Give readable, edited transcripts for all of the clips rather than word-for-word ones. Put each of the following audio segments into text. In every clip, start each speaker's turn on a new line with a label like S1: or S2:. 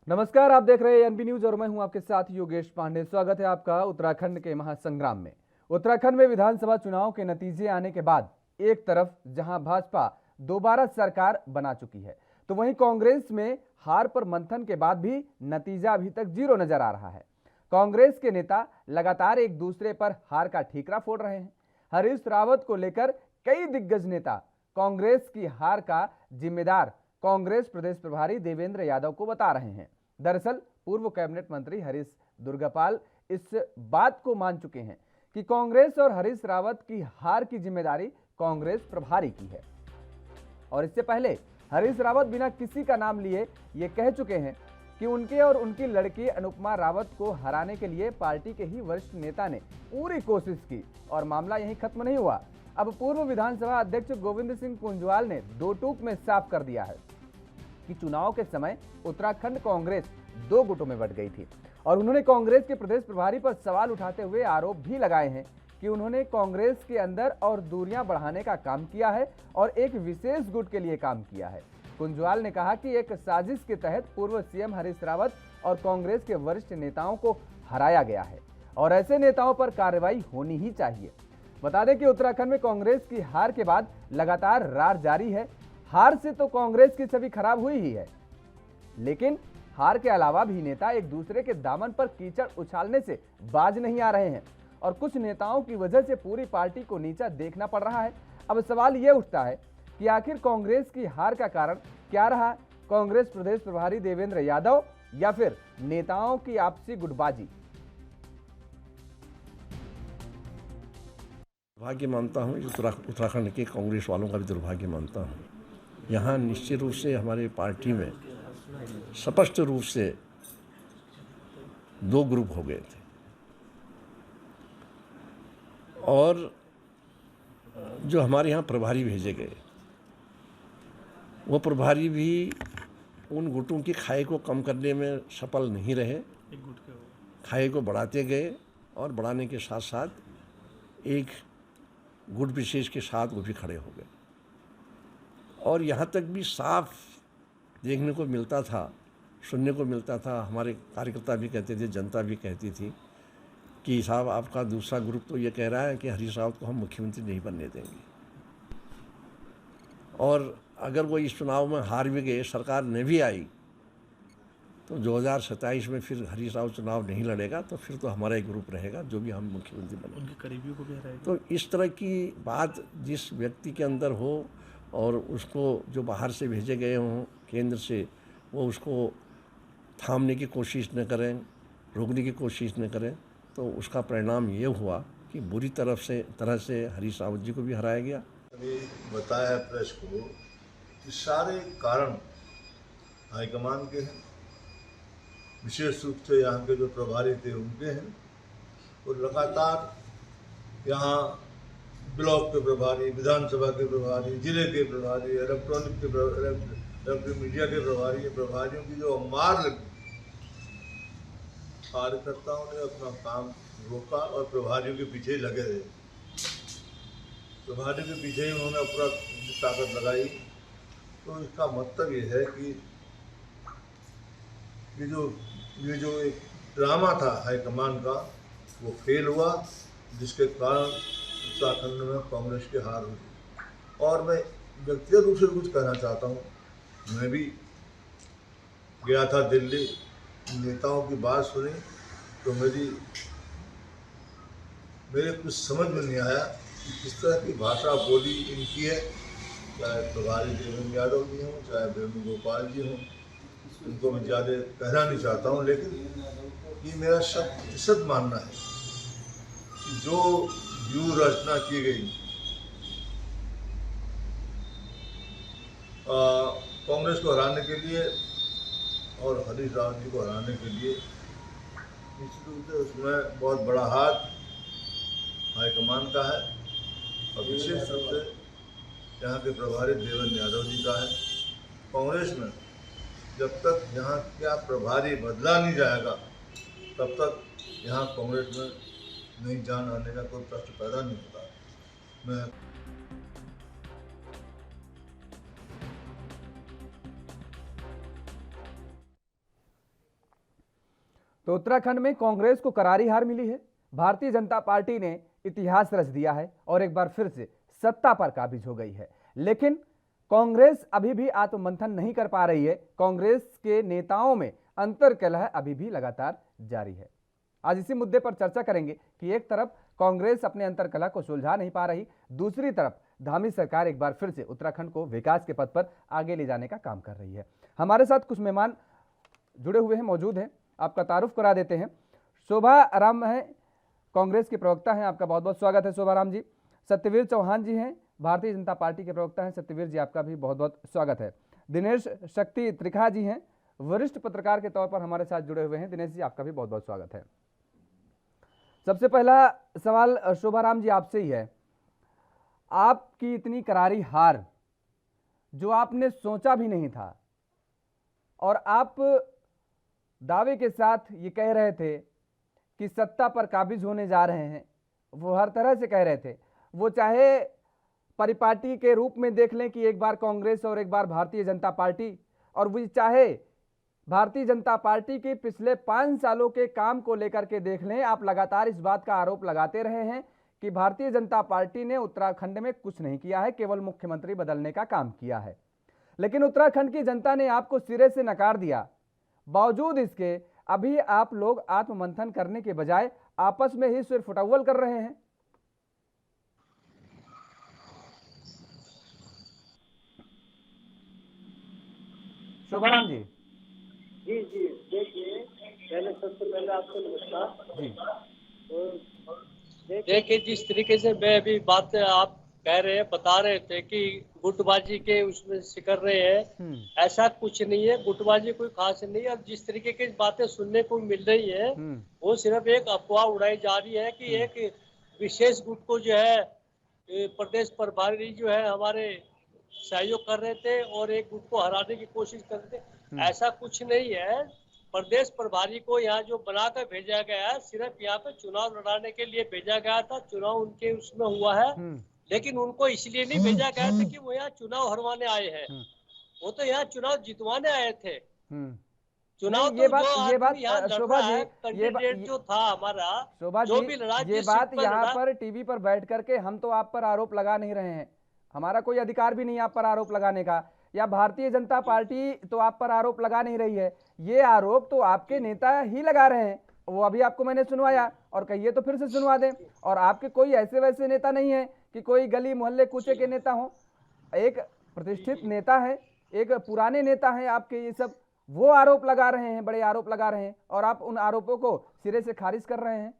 S1: नमस्कार, आप देख रहे हैं एनबी न्यूज और मैं हूं आपके साथ योगेश पांडे। स्वागत है आपका उत्तराखंड के महासंग्राम में। उत्तराखंड में विधानसभा चुनाव के नतीजे आने के बाद एक तरफ जहां भाजपा दोबारा सरकार बना चुकी है, तो वहीं कांग्रेस में हार पर मंथन के बाद भी नतीजा अभी तक जीरो नजर आ रहा है। कांग्रेस के नेता लगातार एक दूसरे पर हार का ठीकरा फोड़ रहे हैं। हरीश रावत को लेकर कई दिग्गज नेता कांग्रेस की हार का जिम्मेदार कांग्रेस प्रदेश प्रभारी देवेंद्र यादव को बता रहे हैं। दरअसल पूर्व कैबिनेट मंत्री हरीश दुर्गापाल इस बात को मान चुके हैं कि कांग्रेस और हरीश रावत की हार की जिम्मेदारी कांग्रेस प्रभारी की है। और इससे पहले हरीश रावत बिना किसी का नाम लिए ये कह चुके हैं कि उनके और उनकी लड़की अनुपमा रावत को हराने के लिए पार्टी के ही वरिष्ठ नेता ने पूरी कोशिश की और मामला यहीं खत्म नहीं हुआ। अब पूर्व विधानसभा अध्यक्ष गोविंद सिंह कुंजवाल ने दो टूक में साफ कर दिया है कि चुनाव के समय उत्तराखंड कांग्रेस दो गुटों में बंट गई थी और उन्होंने कांग्रेस के प्रदेश प्रभारी पर सवाल उठाते हुए आरोप भी लगाए हैं कि उन्होंने कांग्रेस के अंदर और दूरियां बढ़ाने का काम किया है और एक विशेष गुट के लिए काम किया है। कुंजवाल ने कहा कि एक साजिश के तहत पूर्व सीएम हरीश रावत और कांग्रेस के वरिष्ठ नेताओं को हराया गया है और ऐसे नेताओं पर कार्रवाई होनी ही चाहिए। बता दें कि उत्तराखंड में कांग्रेस की हार के बाद लगातार रार जारी है। हार से तो कांग्रेस की छवि खराब हुई ही है, लेकिन हार के अलावा भी नेता एक दूसरे के दामन पर कीचड़ उछालने से बाज नहीं आ रहे हैं और कुछ नेताओं की वजह से पूरी पार्टी को नीचा देखना पड़ रहा है। अब सवाल यह उठता है कि आखिर कांग्रेस की हार का कारण क्या रहा? कांग्रेस प्रदेश प्रभारी देवेंद्र यादव या फिर नेताओं की आपसी गुटबाजी?
S2: दुर्भाग्य मानता हूँ, उत्तराखंड के कांग्रेस वालों का भी दुर्भाग्य मानता हूँ। यहाँ निश्चित रूप से हमारे पार्टी में स्पष्ट रूप से दो ग्रुप हो गए थे और जो हमारे यहाँ प्रभारी भेजे गए वो प्रभारी भी उन गुटों की खाई को कम करने में सफल नहीं रहे। खाई को बढ़ाते गए और बढ़ाने के साथ साथ एक गुट विशेष के साथ वो भी खड़े हो गए और यहाँ तक भी साफ देखने को मिलता था, सुनने को मिलता था। हमारे कार्यकर्ता भी कहते थे, जनता भी कहती थी कि साहब आपका दूसरा ग्रुप तो ये कह रहा है कि हरीश रावत को हम मुख्यमंत्री नहीं बनने देंगे और अगर वो इस चुनाव में हार भी गए, सरकार नहीं भी आई, तो 2027 में फिर हरीश रावत चुनाव नहीं लड़ेगा तो फिर तो हमारा एक ग्रुप रहेगा जो भी हम मुख्यमंत्री बनेंगे।
S3: उनके करीबियों को भी हराएगा।
S2: तो इस तरह की बात जिस व्यक्ति के अंदर हो और उसको जो बाहर से भेजे गए हों केंद्र से, वो उसको थामने की कोशिश न करें, रोकने की कोशिश न करें, तो उसका परिणाम ये हुआ कि बुरी तरह से हरीश रावत जी को भी हराया गया।
S4: अभी बताया प्रेस को कि सारे कारण हाईकमान के हैं, विशेष रूप से यहाँ के जो प्रभारी थे उनके हैं और लगातार यहाँ ब्लॉक के प्रभारी, विधानसभा के प्रभारी, जिले के प्रभारी, इलेक्ट्रॉनिक मीडिया के प्रभारी, प्रभारियों की जो मार लगी, कार्यकर्ताओं ने अपना काम रोका और प्रभारियों के पीछे लगे रहे। प्रभारियों के पीछे ही उन्होंने अपना ताकत लगाई। तो इसका मतलब ये है कि ये जो एक ड्रामा था हाईकमान का वो फेल हुआ, जिसके कारण उत्तराखंड में कांग्रेस की हार हुई। और मैं व्यक्तिगत रूप से कुछ कहना चाहता हूँ। मैं भी गया था दिल्ली, नेताओं की बात सुनी तो मेरे कुछ समझ में नहीं आया कि किस तरह की भाषा बोली इनकी है। चाहे प्रभारी देवेंद्र यादव जी हों, चाहे वेणुगोपाल जी हों, उनको मैं ज़्यादा कहना नहीं चाहता हूँ, लेकिन ये मेरा शत मानना है कि जो व्यूह रचना की गई कांग्रेस को हराने के लिए और हरीश रावत जी को हराने के लिए, निश्चित रूप से उसमें बहुत बड़ा हाथ हाईकमान का है और विशेष रूप से यहाँ के प्रभारी देवेंद्र यादव जी का है। कांग्रेस में जब तक यहाँ का प्रभारी बदला नहीं जाएगा तब तक यहाँ कांग्रेस में नई जान आने का कोई प्रश्न पैदा नहीं होता। मैं
S1: तो उत्तराखंड में कांग्रेस को करारी हार मिली है। भारतीय जनता पार्टी ने इतिहास रच दिया है और एक बार फिर से सत्ता पर काबिज हो गई है। लेकिन कांग्रेस अभी भी आत्ममंथन नहीं कर पा रही है। कांग्रेस के नेताओं में अंतर्कलह अभी भी लगातार जारी है। आज इसी मुद्दे पर चर्चा करेंगे कि एक तरफ कांग्रेस अपने अंतर्कलह को सुलझा नहीं पा रही, दूसरी तरफ धामी सरकार एक बार फिर से उत्तराखंड को विकास के पथ पर आगे ले जाने का काम कर रही है। हमारे साथ कुछ मेहमान जुड़े हुए हैं, मौजूद हैं, आपका तारुफ करा देते हैं। शोभा राम है, कांग्रेस के प्रवक्ता हैं, आपका बहुत बहुत स्वागत है शोभा राम जी। सत्यवीर चौहान जी हैं, भारतीय जनता पार्टी के प्रवक्ता हैं, सत्यवीर जी आपका भी बहुत बहुत स्वागत है। दिनेश शक्ति त्रिखा जी हैं, वरिष्ठ पत्रकार के तौर पर हमारे साथ जुड़े हुए हैं। दिनेश जी आपका भी बहुत बहुत स्वागत है। सबसे पहला सवाल शोभा राम जी आपसे ही है, आपकी इतनी करारी हार जो आपने सोचा भी नहीं था और आप दावे के साथ ये कह रहे थे कि सत्ता पर काबिज होने जा रहे हैं, वो हर तरह से कह रहे थे, वो चाहे परिपाटी के रूप में देख लें कि एक बार कांग्रेस और एक बार भारतीय जनता पार्टी, और वो चाहे भारतीय जनता पार्टी के पिछले 5 सालों के काम को लेकर के देख लें। आप लगातार इस बात का आरोप लगाते रहे हैं कि भारतीय जनता पार्टी ने उत्तराखंड में कुछ नहीं किया है, केवल मुख्यमंत्री बदलने का काम किया है। लेकिन उत्तराखंड की जनता ने आपको सिरे से नकार दिया। बावजूद इसके अभी आप लोग आत्ममंथन करने के बजाय आपस में ही सिर फुटअव्वल कर रहे हैं। शोभा राम जी।
S3: जी जी, देखिए सबसे पहले आपको नमस्कार
S1: जी।
S3: तो देखिए, जिस तरीके से मैं अभी बात आप कह रहे हैं, बता रहे थे कि गुटबाजी के उसमें सिकर रहे हैं, ऐसा कुछ नहीं है। गुटबाजी कोई खास नहीं है। और जिस तरीके की बातें सुनने को मिल रही है वो सिर्फ एक अफवाह उड़ाई जा रही है कि एक विशेष गुट को जो है प्रदेश प्रभारी जो है हमारे सहयोग कर रहे थे और एक गुट को हराने की कोशिश कर रहे थे। ऐसा कुछ नहीं है। प्रदेश प्रभारी को यहाँ जो बनाकर भेजा गया है, सिर्फ यहाँ पे चुनाव लड़ाने के लिए भेजा गया था। चुनाव उनके उसमें हुआ है, लेकिन उनको इसलिए नहीं भेजा गया था कि वो यहाँ चुनाव हरवाने आए हैं। वो तो यहाँ चुनाव जितवाने आए थे। चुनाव तो
S1: ये बात
S3: यहाँ
S1: शोभा जी,
S3: कैंडिडेट जो था हमारा,
S1: शोभा
S3: जो
S1: जी,
S3: भी लड़ा,
S1: ये बात यहाँ पर टीवी पर बैठ करके हम तो आप पर आरोप लगा नहीं रहे हैं, हमारा कोई अधिकार भी नहीं आप पर आरोप लगाने का, या भारतीय जनता पार्टी तो आप पर आरोप लगा नहीं रही है। ये आरोप तो आपके नेता ही लगा रहे हैं। वो अभी आपको मैंने सुनवाया और कहिए तो फिर से सुनवा दें। और आपके कोई ऐसे वैसे नेता नहीं है कि कोई गली मोहल्ले कूचे के नेता हो, एक प्रतिष्ठित नेता है, एक पुराने नेता है आपके। ये सब वो आरोप लगा रहे हैं, बड़े आरोप लगा रहे हैं, और आप उन आरोपों को सिरे से खारिज कर रहे हैं।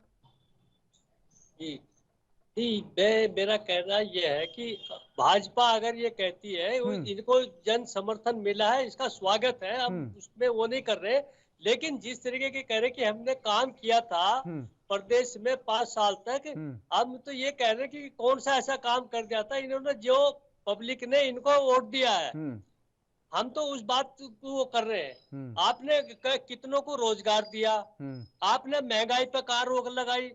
S3: मेरा कहना यह है कि भाजपा अगर ये कहती है इनको जन समर्थन मिला है, इसका स्वागत है, हम उसमें वो नहीं कर रहे। लेकिन जिस तरीके के कह रहे कि हमने काम किया था प्रदेश में 5 साल तक, हम तो ये कह रहे कि कौन सा ऐसा काम कर दिया था इन्होंने जो पब्लिक ने इनको वोट दिया है। हम तो उस बात को वो कर रहे हैं। आपने कितनों को रोजगार दिया, आपने महंगाई पर कार रोक लगाई,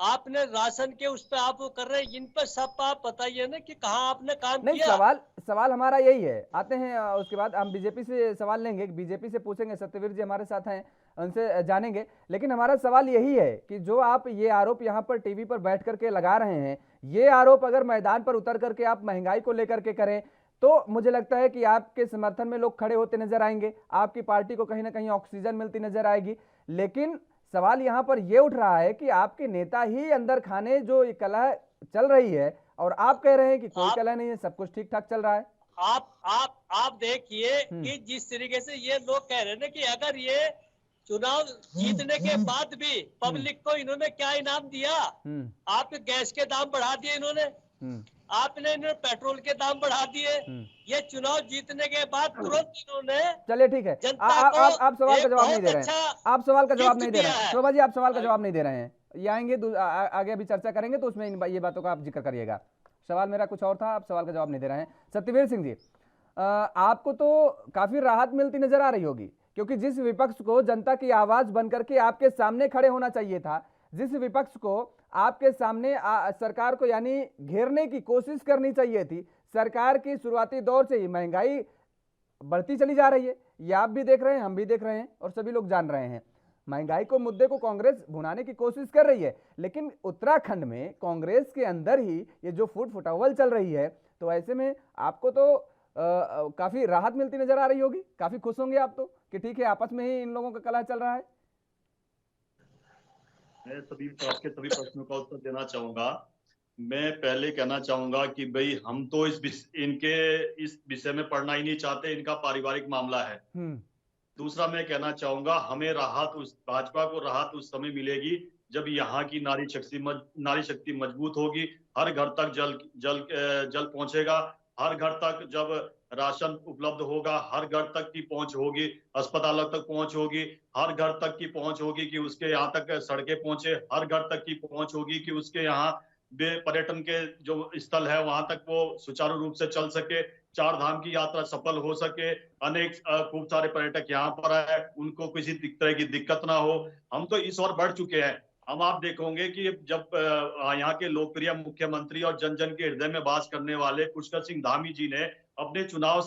S3: आपने राशन के उस पर आप वो कर रहे हैं। इन पर सब आप बताइए ना कि कहाँ आपने काम
S1: नहीं
S3: किया।
S1: सवाल हमारा यही है। आते हैं उसके बाद हम बीजेपी से सवाल लेंगे, बीजेपी से पूछेंगे, सत्यवीर जी हमारे साथ हैं, उनसे जानेंगे। लेकिन हमारा सवाल यही है कि जो आप ये आरोप यहाँ पर टीवी पर बैठ करके लगा रहे हैं, ये आरोप अगर मैदान पर उतर करके आप महंगाई को लेकर के करें तो मुझे लगता है कि आपके समर्थन में लोग खड़े होते नजर आएंगे, आपकी पार्टी को कहीं ना कहीं ऑक्सीजन मिलती नजर आएगी। लेकिन सवाल यहाँ पर यह उठ रहा है कि आपके नेता ही अंदर खाने जो कलह चल रही है और आप कह रहे हैं कि कोई कलह नहीं है, सब कुछ ठीक ठाक चल रहा है।
S3: आप देखिए कि जिस तरीके से ये लोग कह रहे हैं कि अगर ये चुनाव जीतने के बाद भी पब्लिक को इन्होंने क्या इनाम दिया, आपके गैस के दाम बढ़ा दिए इन्होंने, आपने इन्होंने पेट्रोल के दाम बढ़ा दिए। ये चुनाव जीतने के बाद तुरंत इन्होंने,
S1: चलिए ठीक है, आप सवाल का जवाब नहीं दे रहे हैं, आप सवाल का जवाब नहीं दे रहे हैं शोभा जी, आप सवाल का जवाब नहीं दे रहे हैं। ये आएंगे आगे अभी चर्चा करेंगे तो उसमें ये बातों का आप जिक्र करिएगा। सवाल मेरा कुछ और था, आप सवाल का जवाब नहीं दे रहे हैं। सत्यवीर सिंह जी, आपको तो काफी राहत मिलती नजर आ रही होगी, क्योंकि जिस विपक्ष को जनता की आवाज बनकर के आपके सामने खड़े होना चाहिए था, जिस विपक्ष को आपके सामने सरकार को यानी घेरने की कोशिश करनी चाहिए थी, सरकार की शुरुआती दौर से ही महंगाई बढ़ती चली जा रही है। ये आप भी देख रहे हैं, हम भी देख रहे हैं और सभी लोग जान रहे हैं। महंगाई को मुद्दे को कांग्रेस भुनाने की कोशिश कर रही है, लेकिन उत्तराखंड में कांग्रेस के अंदर ही ये जो फूट फुटावल चल रही है, तो ऐसे में आपको तो काफी राहत मिलती नजर आ रही होगी, काफी खुश होंगे आप तो कि ठीक है आपस में ही इन लोगों का कलह चल रहा है।
S5: मैं आपके सभी प्रश्नों का उत्तर देना चाहूंगा। मैं पहले कहना चाहूंगा कि भाई हम तो इस विषय में पढ़ना ही नहीं चाहते, इनका पारिवारिक मामला है। दूसरा मैं कहना चाहूंगा, हमें भाजपा को राहत उस समय मिलेगी जब यहाँ की नारी शक्ति मजबूत होगी, हर घर तक जल पहुंचेगा, हर घर तक जब राशन उपलब्ध होगा, हर घर तक की पहुंच होगी, अस्पतालों तक पहुंच होगी, हर घर तक की पहुंच होगी कि उसके यहाँ तक सड़कें पहुंचे, हर घर तक की पहुंच होगी कि उसके यहाँ पर्यटन के जो स्थल है वहां तक वो सुचारू रूप से चल सके, चार धाम की यात्रा सफल हो सके, अनेक खूब सारे पर्यटक यहाँ पर आए, उनको किसी तरह की दिक्कत ना हो। हम तो इस ओर बढ़ चुके हैं। हम आप देखोगे कि जब यहाँ के लोकप्रिय मुख्यमंत्री और जन जन के हृदय में वास करने वाले पुष्कर सिंह धामी जी ने अपने चुनाव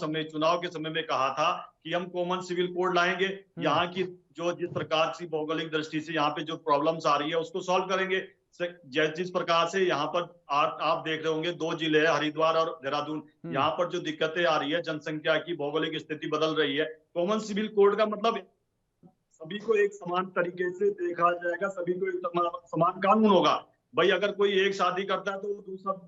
S5: के समय में कहा था कि हम कॉमन सिविल कोड लाएंगे, यहाँ की जो जिस प्रकार से भौगोलिक दृष्टि से यहाँ पे जो प्रॉब्लम्स आ रही है उसको सॉल्व करेंगे। जिस प्रकार से यहाँ पर आप देख रहे होंगे 2 जिले हैं, हरिद्वार और देहरादून, यहाँ पर जो दिक्कतें आ रही है, जनसंख्या की भौगोलिक स्थिति बदल रही है। कॉमन सिविल कोड का मतलब सभी को एक समान तरीके से देखा जाएगा, सभी को एक समान कानून होगा। भाई अगर कोई एक शादी करता है तो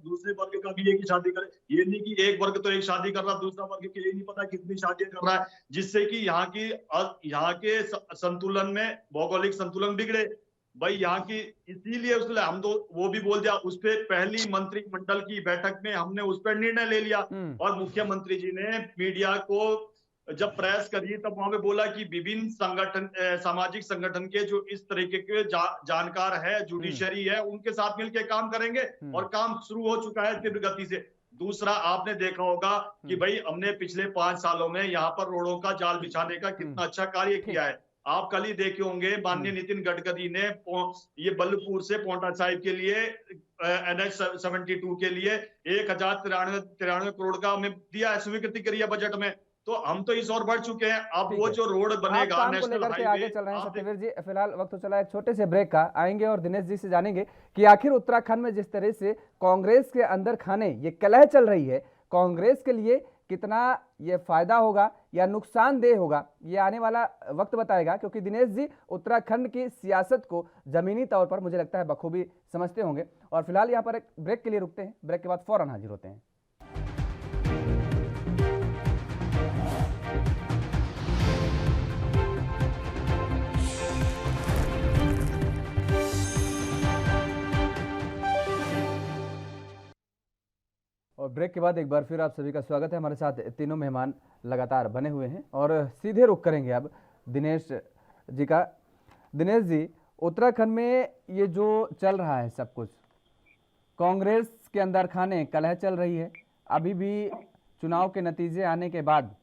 S5: दूसरे वर्ग का भी एक ही शादी करे। ये नहीं कि एक वर्ग तो एक शादी कर रहा है, दूसरा वर्ग के ये नहीं पता कितनी शादियां कर रहा है, जिससे कि यहाँ के संतुलन में भौगोलिक संतुलन बिगड़े। भाई यहाँ की इसीलिए उसने हम तो वो भी बोल दिया, उस पर पहली मंत्रिमंडल की बैठक में हमने उस पर निर्णय ले लिया और मुख्यमंत्री जी ने मीडिया को जब प्रेस करी तब वहां पे बोला कि विभिन्न सामाजिक संगठन के जो इस तरीके के जानकार है, जुडिशरी है, उनके साथ मिलकर काम करेंगे और काम शुरू हो चुका है तीव्र गति से। दूसरा आपने देखा होगा कि भाई हमने पिछले 5 सालों में यहाँ पर रोडों का जाल बिछाने का कितना अच्छा कार्य किया है। आप कल ही देखे होंगे माननीय नितिन गडकरी ने ये बल्लभपुर से पोंटा साहिब के लिए NH 72 के लिए 1093 करोड़ का हमें दिया है, स्वीकृति करी है बजट में। तो हम तो इस ओर बढ़ चुके हैं। अब वो जो रोड बनेगा नेशनल हाईवे,
S1: आगे चल रहे हैं सत्यवीर जी, फिलहाल वक्त तो चला एक छोटे से ब्रेक का, आएंगे और दिनेश जी से जानेंगे कि आखिर उत्तराखंड में जिस तरह से कांग्रेस के अंदर खाने ये कलह चल रही है, कांग्रेस के लिए कितना ये फायदा होगा या नुकसानदेह होगा, ये आने वाला वक्त बताएगा, क्योंकि दिनेश जी उत्तराखंड की सियासत को जमीनी तौर पर मुझे लगता है बखूबी समझते होंगे। और फिलहाल यहाँ पर एक ब्रेक के लिए रुकते हैं, ब्रेक के बाद फौरन हाजिर होते हैं। और ब्रेक के बाद एक बार फिर आप सभी का स्वागत है। हमारे साथ तीनों मेहमान लगातार बने हुए हैं और सीधे रुख करेंगे अब दिनेश जी का। दिनेश जी, उत्तराखंड में ये जो चल रहा है सब कुछ, कांग्रेस के अंदर खाने कलह चल रही है, अभी भी चुनाव के नतीजे आने के बाद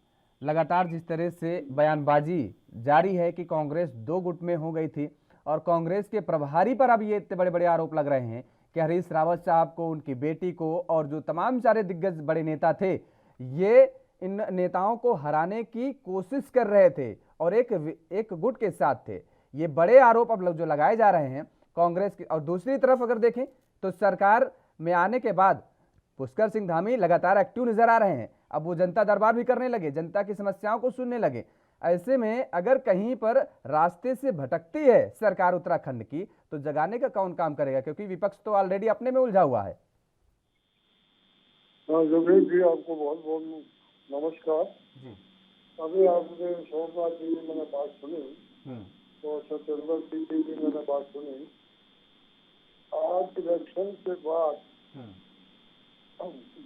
S1: लगातार जिस तरह से बयानबाजी जारी है कि कांग्रेस 2 गुट में हो गई थी, और कांग्रेस के प्रभारी पर अब ये इतने बड़े बड़े आरोप लग रहे हैं कि हरीश रावत साहब को, उनकी बेटी को और जो तमाम सारे दिग्गज बड़े नेता थे, ये इन नेताओं को हराने की कोशिश कर रहे थे और एक गुट के साथ थे। ये बड़े आरोप अब जो लगाए जा रहे हैं कांग्रेस के। और दूसरी तरफ अगर देखें तो सरकार में आने के बाद पुष्कर सिंह धामी लगातार एक्टिव नजर आ रहे हैं, अब वो जनता दरबार भी करने लगे, जनता की समस्याओं को सुनने लगे। ऐसे में अगर कहीं पर रास्ते से भटकती है सरकार उत्तराखंड की, तो जगाने का कौन काम करेगा, क्योंकि विपक्ष तो ऑलरेडी अपने में उलझा हुआ है।
S6: जोगेश जी, आपको बहुत बहुत नमस्कार जी। अभी आपने सोमनाथ जी मैंने बात सुनी तो सत्येंद्र सिंह जी की मैंने बात सुनी। आज इलेक्शन के बाद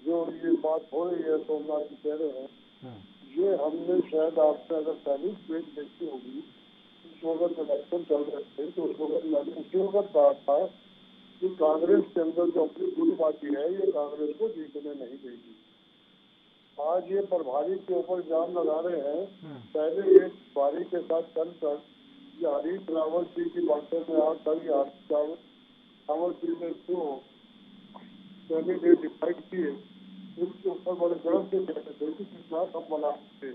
S6: जो ये बात हो रही है, सोमनाथ जी कह रहे हैं, ये हमने शायद आपने अगर पहली पेज देखी होगी, उस वक्त इलेक्शन चल रहे थे तो उस वक्त मैंने उसी वक्त कहा था कि कांग्रेस के अंदर जो अपनी गुटबाजी है ये कांग्रेस को जीतने नहीं देगी। आज ये प्रभारी के ऊपर जाम लगा रहे हैं। पहले एक बारी के साथ चलकर हरीश रावत जी की बातों में आकर रावत जी ने जो कैंडिडेट डिसाइड किए उसके ऊपर बड़े गर्व से कहते थे कि कितना कम बना सकते,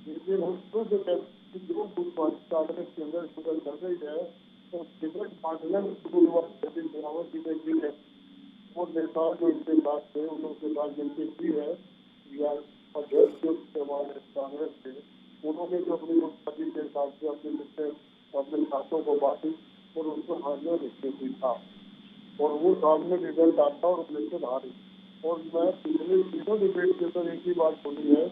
S6: लेकिन उसको जो कांग्रेस के अंदर लड़ाई शुगर चल रही है, तो टिकट बांटने में गिरावट की गई है। वो नेता जो इनके साथ थे, उनके साथ जिनकी की है या अध्यक्ष जो हमारे कांग्रेस के, उन्होंने जो अपनी पार्टी के हिसाब से अपने खातों को बांटी और उनको हारने निश्चित था, और वो सामने रिजल्ट आता और इलेक्शन हारी। और मैं पिछले तीनों डिबेट के अंदर एक ही बात बोली है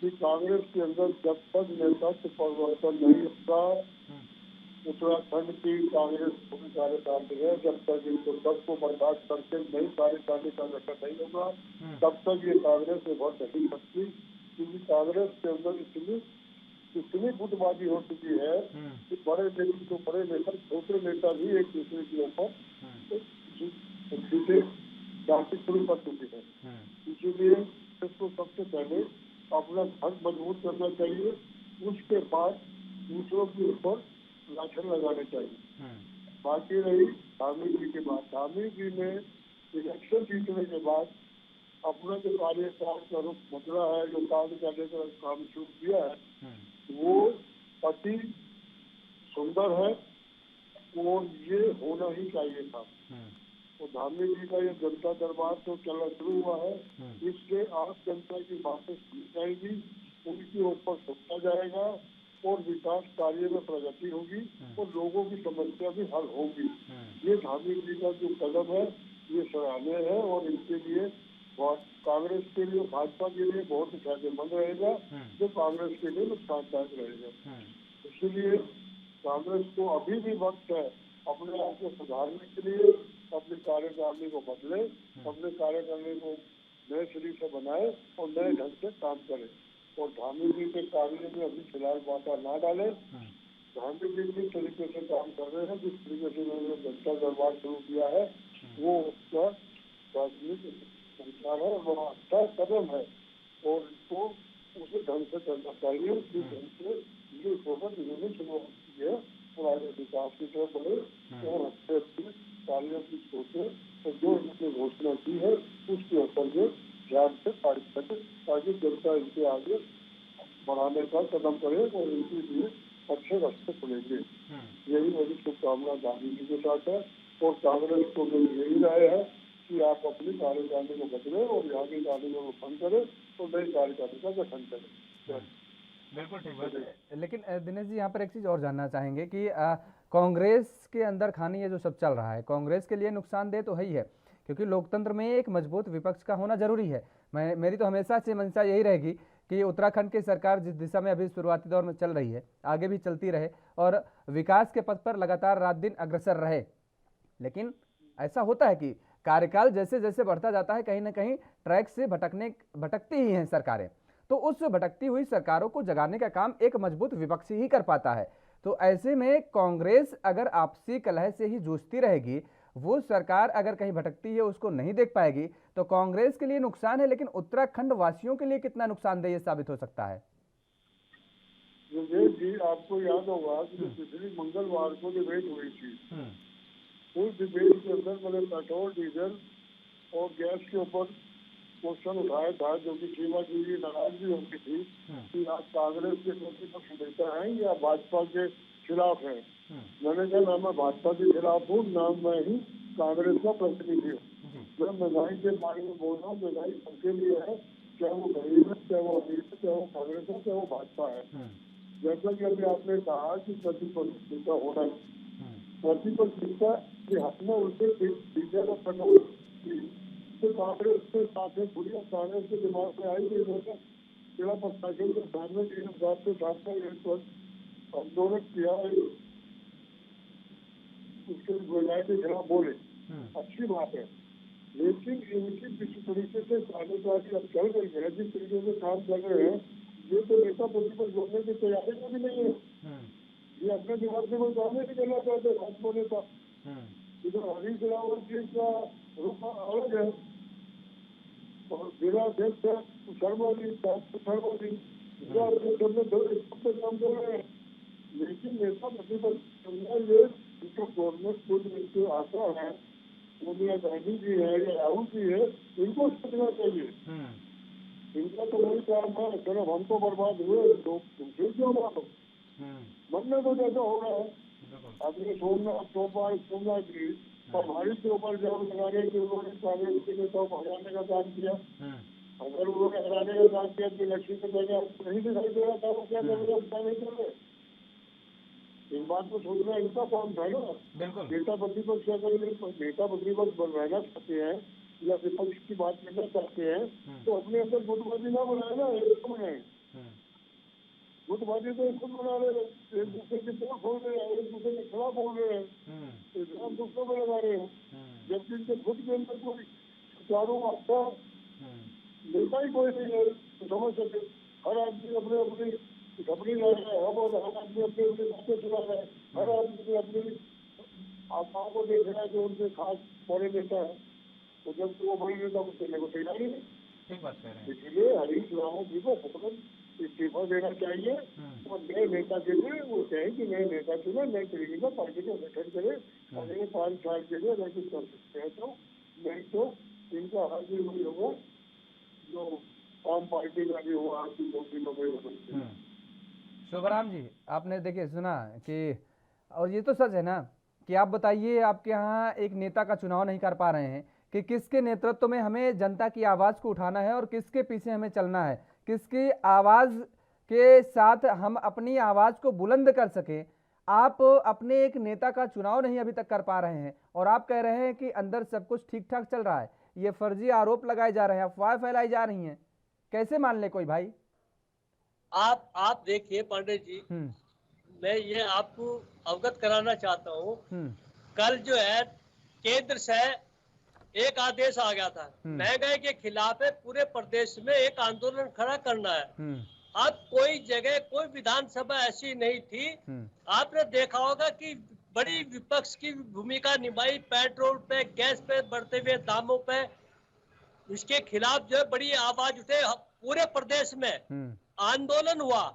S6: कि कांग्रेस के अंदर जब तक नेतृत्व परिवर्तन नहीं होगा, उत्तराखंड की कांग्रेस कार्यकारिणी है, जब तक इनको सबको बर्दाश्त करके नई कार्यकारिणी का गठन नहीं होगा, तब तक ये कांग्रेस से बढ़ नहीं सकती। क्योंकि कांग्रेस के अंदर इतनी गुटबाजी हो चुकी है कि बड़े नेता छोटे नेता भी एक दूसरे के ऊपर सीधे डांटी शुरू कर चुकी है। इसीलिए इसको सबसे पहले अपना घर मजबूत करना चाहिए, उसके बाद दूसरों के ऊपर लाठन लगाने चाहिए। बाकी रही धामी जी की बात, धामी जी ने इलेक्शन जीतने के बाद अपना जो कार्यकाल का रुख बदला है, जो काम करने का काम शुरू किया है, वो अति सुंदर है और ये होना ही चाहिए था। तो धामी जी का ये जनता दरबार तो चलना शुरू हुआ है, इससे आम जनता की बातें सुनी जाएगी, उनके ऊपर सोचा जाएगा और विकास कार्य में प्रगति होगी और लोगों की समस्या भी हल होगी। ये धामी जी का जो कदम है ये सराहनीय है और इनके लिए कांग्रेस के लिए, भाजपा के लिए बहुत ही फायदेमंद रहेगा, जो कांग्रेस के लिए नुकसानदायक रहेगा। इसीलिए कांग्रेस को अभी भी वक्त है अपने आप को सुधारने के लिए, अपनी कार्यकारिणी को बदले, अपने कार्यकारिणी को नए सिरे से बनाए और नए ढंग से काम करे। और धामी जी के कार्य में अभी फिलहाल बाधा ना डाले। धामी जी जिस तरीके से काम कर रहे हैं, जिस तरीके से उन्होंने जनता दरबार शुरू किया है, वो उसका राजनीतिक संचार है, वो अच्छा कदम है और इसको उसी ढंग से करना चाहिए। उसी ढंग से ये सोच इन्होंने शुरुआत की है और आगे विकास की तरफ बढ़े और अच्छे कार्यों की सोचे और जो इन्होंने घोषणा की है उसके ऊपर जो ध्यान से कार्य करे, ताकि जनता इनके आगे बढ़ाने का कदम करे और इनके लिए अच्छे रास्ते खुलेंगे। यही मेरी शुभकामना गांधी जी के साथ है और कांग्रेस को मेरी यही राय है कि आप अपनी कार्यकारिणी को बदले और यहाँ की कार्यकारिणी को बंद करें और नई कार्यकारिणी का गठन करें।
S1: बिल्कुल ठीक बात है। लेकिन दिनेश जी यहाँ पर एक चीज़ और जानना चाहेंगे कि कांग्रेस के अंदर खानी ये जो सब चल रहा है, कांग्रेस के लिए नुकसानदेह तो है ही है, क्योंकि लोकतंत्र में एक मजबूत विपक्ष का होना जरूरी है। मेरी तो हमेशा से मंशा यही रहेगी कि उत्तराखंड की सरकार जिस दिशा में अभी शुरुआती दौर में चल रही है, आगे भी चलती रहे और विकास के पथ पर लगातार रात दिन अग्रसर रहे। लेकिन ऐसा होता है कि कार्यकाल जैसे जैसे बढ़ता जाता है, कहीं ना कहीं ट्रैक से भटकती ही हैं सरकारें। तो उस भटकती हुई सरकारों को जगाने का काम एक मजबूत विपक्ष ही कर पाता है। तो ऐसे में कांग्रेस अगर आपसी कलह से ही जूझती रहेगी, वो सरकार अगर कहीं भटकती है उसको नहीं देख पाएगी, तो कांग्रेस के लिए नुकसान है, लेकिन उत्तराखंड वासियों के लिए कितना नुकसानदेह साबित हो सकता है?
S6: योगेश जी, आपको याद होगा कि पिछली मंगलवार को डिबेट हुई थी, उस डिबेट के अंदर मैंने पेट्रोल, डीजल और गैस के ऊपर क्वेश्चन उठाया था, जो कि सीमा जी की नाराजगी होती थी कि आप कांग्रेस के प्रतिपक्ष नेता हैं या भाजपा के खिलाफ हैं। मैंने कहा ना मैं भाजपा के खिलाफ हूँ, ना मैं ही कांग्रेस का प्रतिनिधि हूँ। मैं महंगाई के बारे में बोल रहा हूँ, महंगाई सबके लिए है, चाहे वो गरीब है, चाहे वो अमीर है, चाहे वो कांग्रेस है, चाहे वो भाजपा है। जैसा कि अभी आपने कहा कि प्रतिपक्ष नेता होना है, प्रतिपक्ष नेता के हाथ में उनसे डीजल और पेट्रोल तो कांग्रेस के साथ बुढ़िया कांग्रेस के दिमाग में आई गई है जिला प्रशासन के सामने 3,000 के साथ आंदोलन किया है, उसके गुजारे के खिलाफ बोले, अच्छी बात है। लेकिन इनकी किसी तरीके से कार्यकारिणी अब चल रही है, जिस तरीके से काम कर रहे हैं, ये तो नेता प्रतिपक्ष बोलने की तैयारी में भी नहीं है। ये अपने दिमाग से कोई काम नहीं करना चाहते भाजपा नेता। इधर हरीश रावत जी का रुख अलग है और जिला अध्यक्ष शर्मा जी, शर्मा जी जिला अध्यक्ष काम कर रहे हैं। लेकिन नेता प्रतिपक्ष ये जो गवर्नमेंट खुद जो आता है, सोनिया गांधी जी है या राहुल जी है, इनको सोचना चाहिए। इनका तो वही काम है, चलो हम तो बर्बाद हुए, लोग तुमसे क्यों मानो। मन में तो जैसा हो रहा है, अपने सोमनाथ जी प्रभारी के ऊपर जब लगाने के उन्होंने कांग्रेस के नेताओं को हराने का काम किया, अगर उन्होंने हराने का काम किया तो इलेक्शन से पहले नहीं दिखाई दे रहा था वो क्या कर रहे। इस बात को सोचना इनका काम था ना। नेता प्रतिपक्ष अगर नेता प्रतिपक्ष बनवाना चाहते हैं या विपक्ष की बात करना चाहते हैं तो अपने अंदर गुटबाजी ना बनाए ना, एक बनाए। गुटबाजी तो खुद बना रहे हैं, एक दूसरे के तोड़ फोड़ रहे हैं, एक दूसरे के खिलाफ बोल रहे हैं, इल्जाम दूसरों में लगा रहे हैं, जबकि इनके खुद के अंदर कोई सुचारू अच्छा नेता ही कोई नहीं है तो समझ सके। हर आदमी अपने अपनी घबरी रह रहा है, और हर आदमी अपनी अपनी बातें सुना रहा है, हर आदमी अपनी आत्माओं को देख रहा है जो उनके खास बड़े नेता है, तो जब वो बड़े नेता को देने को तैयार ही नहीं। इसलिए हरीश रावत जी को फौरन इस्तीफा देना चाहिए और नए नेता के लिए वो चाहे कि नए नेता चुने, नए तरीके का पार्टी का गठन करे और ये 5 साल के लिए अगर कुछ कर सकते हैं तो, नहीं तो इनका हर भी वही होगा जो आम पार्टी का भी हुआ आज की 2 दिनों में।
S1: शोभाराम जी, आपने देखिए सुना कि, और ये तो सच है ना कि आप बताइए आपके यहाँ एक नेता का चुनाव नहीं कर पा रहे हैं कि किसके नेतृत्व में हमें जनता की आवाज़ को उठाना है और किसके पीछे हमें चलना है, किसकी आवाज़ के साथ हम अपनी आवाज़ को बुलंद कर सकें। आप अपने एक नेता का चुनाव नहीं अभी तक कर पा रहे हैं और आप कह रहे हैं कि अंदर सब कुछ ठीक ठाक चल रहा है। ये फर्जी आरोप लगाए जा रहे हैं, अफवाहें फैलाई जा रही हैं, कैसे मान ले कोई भाई?
S3: आप देखिए पांडे जी, मैं ये आपको अवगत कराना चाहता हूँ। कल जो है केंद्र से एक आदेश आ गया था, महंगाई के खिलाफ है, पूरे प्रदेश में एक आंदोलन खड़ा करना है। अब कोई जगह कोई विधानसभा ऐसी नहीं थी, आपने देखा होगा कि बड़ी विपक्ष की भूमिका निभाई, पेट्रोल पे, गैस पे बढ़ते हुए दामों पे, इसके खिलाफ जो है बड़ी आवाज उठे, पूरे प्रदेश में आंदोलन हुआ।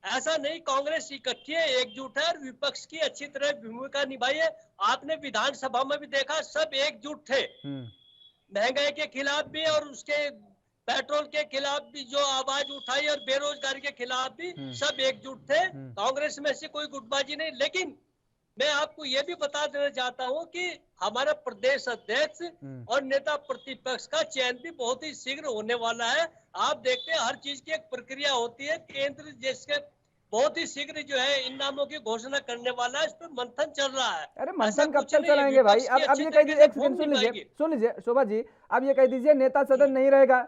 S3: ऐसा नहीं, कांग्रेस इकट्ठी है, एकजुट है और विपक्ष की अच्छी तरह भूमिका निभाई है। आपने विधानसभा में भी देखा, सब एकजुट थे, महंगाई के खिलाफ भी और उसके पेट्रोल के खिलाफ भी जो आवाज उठाई और बेरोजगारी के खिलाफ भी सब एकजुट थे। कांग्रेस में से कोई गुटबाजी नहीं। लेकिन मैं आपको ये भी बता देना चाहता हूँ कि हमारा प्रदेश अध्यक्ष और नेता प्रतिपक्ष का चयन भी बहुत ही शीघ्र होने वाला है। आप देखते हैं हर चीज की एक प्रक्रिया होती है, केंद्र जिसके बहुत ही शीघ्र जो है इन नामों की घोषणा करने वाला है, इस पर मंथन चल रहा है।
S1: अरे मंथन कब तक चलाएंगे भाई? अब ये कह दीजिए, एक सेकंड सुन लीजिए शोभा जी, अब ये कह दीजिए नेता सदन नहीं रहेगा।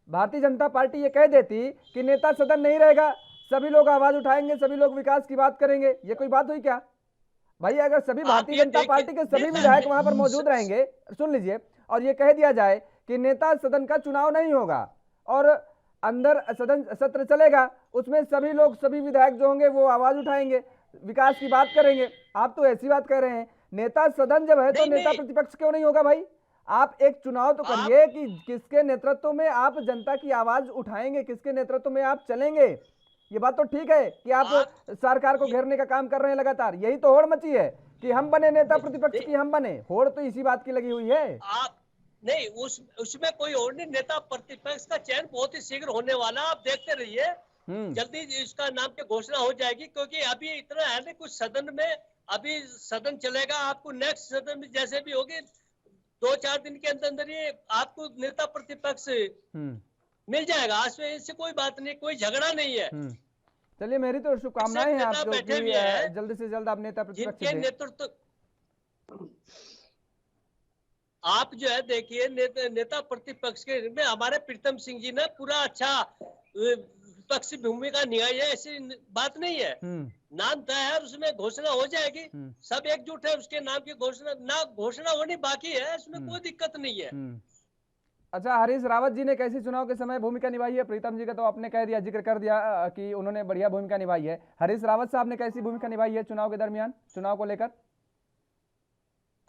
S1: भारतीय जनता पार्टी ये कह देती कि नेता सदन नहीं रहेगा, सभी लोग आवाज उठाएंगे, सभी लोग विकास की बात करेंगे, ये कोई बात हुई क्या भाई? अगर सभी भारतीय जनता पार्टी के सभी विधायक वहां पर मौजूद रहेंगे, सुन लीजिए, और ये कह दिया जाए कि नेता सदन का चुनाव नहीं होगा और अंदर सदन सत्र चलेगा, उसमें सभी लोग, सभी विधायक जो होंगे वो आवाज उठाएंगे, विकास की बात करेंगे, आप तो ऐसी बात कह रहे हैं। नेता सदन जब है तो नेता प्रतिपक्ष क्यों नहीं होगा भाई? आप एक चुनाव तो करिए कि किसके नेतृत्व में आप जनता की आवाज उठाएंगे, किसके नेतृत्व में आप चलेंगे। ये बात तो ठीक है कि आप सरकार को घेरने का काम कर रहे हैं लगातार, यही तो होड़ मची है कि हम बने नेता प्रतिपक्ष की, हम बने, होड़ तो इसी बात की लगी हुई है।
S3: आप नहीं, उसमें कोई और नहीं, नेता प्रतिपक्ष का चयन बहुत ही शीघ्र होने वाला, आप देखते रहिए, जल्दी इसका नाम की घोषणा हो जाएगी। क्योंकि अभी इतना है ना, कुछ सदन में अभी सदन चलेगा, आपको नेक्स्ट सदन में जैसे भी होगी 2-4 दिन के अंदर अंदर ये आपको नेता प्रतिपक्ष मिल जाएगा। आज में इससे कोई बात नहीं, कोई झगड़ा नहीं है।
S1: चलिए, मेरी तो शुभकामनाएं हैं आपको कि जल्द से जल्द आप नेता प्रतिपक्ष
S3: जिनके नेतृत्व आप जो है देखिए, नेता प्रतिपक्ष के में हमारे प्रीतम सिंह जी ने पूरा अच्छा विपक्षी भूमिका निभाई है, ऐसी बात नहीं है। नाम तय है, उसमें घोषणा हो जाएगी, सब एकजुट है, उसके नाम की घोषणा होनी बाकी है, इसमें कोई दिक्कत नहीं है।
S1: अच्छा, हरीश रावत जी ने कैसी चुनाव के समय भूमिका निभाई है? प्रीतम जी का तो आपने कह दिया, जिक्र कर दिया कि उन्होंने बढ़िया भूमिका निभाई है। हरीश रावत साहब ने कैसी भूमिका निभाई है चुनाव के दरमियान, चुनाव को लेकर?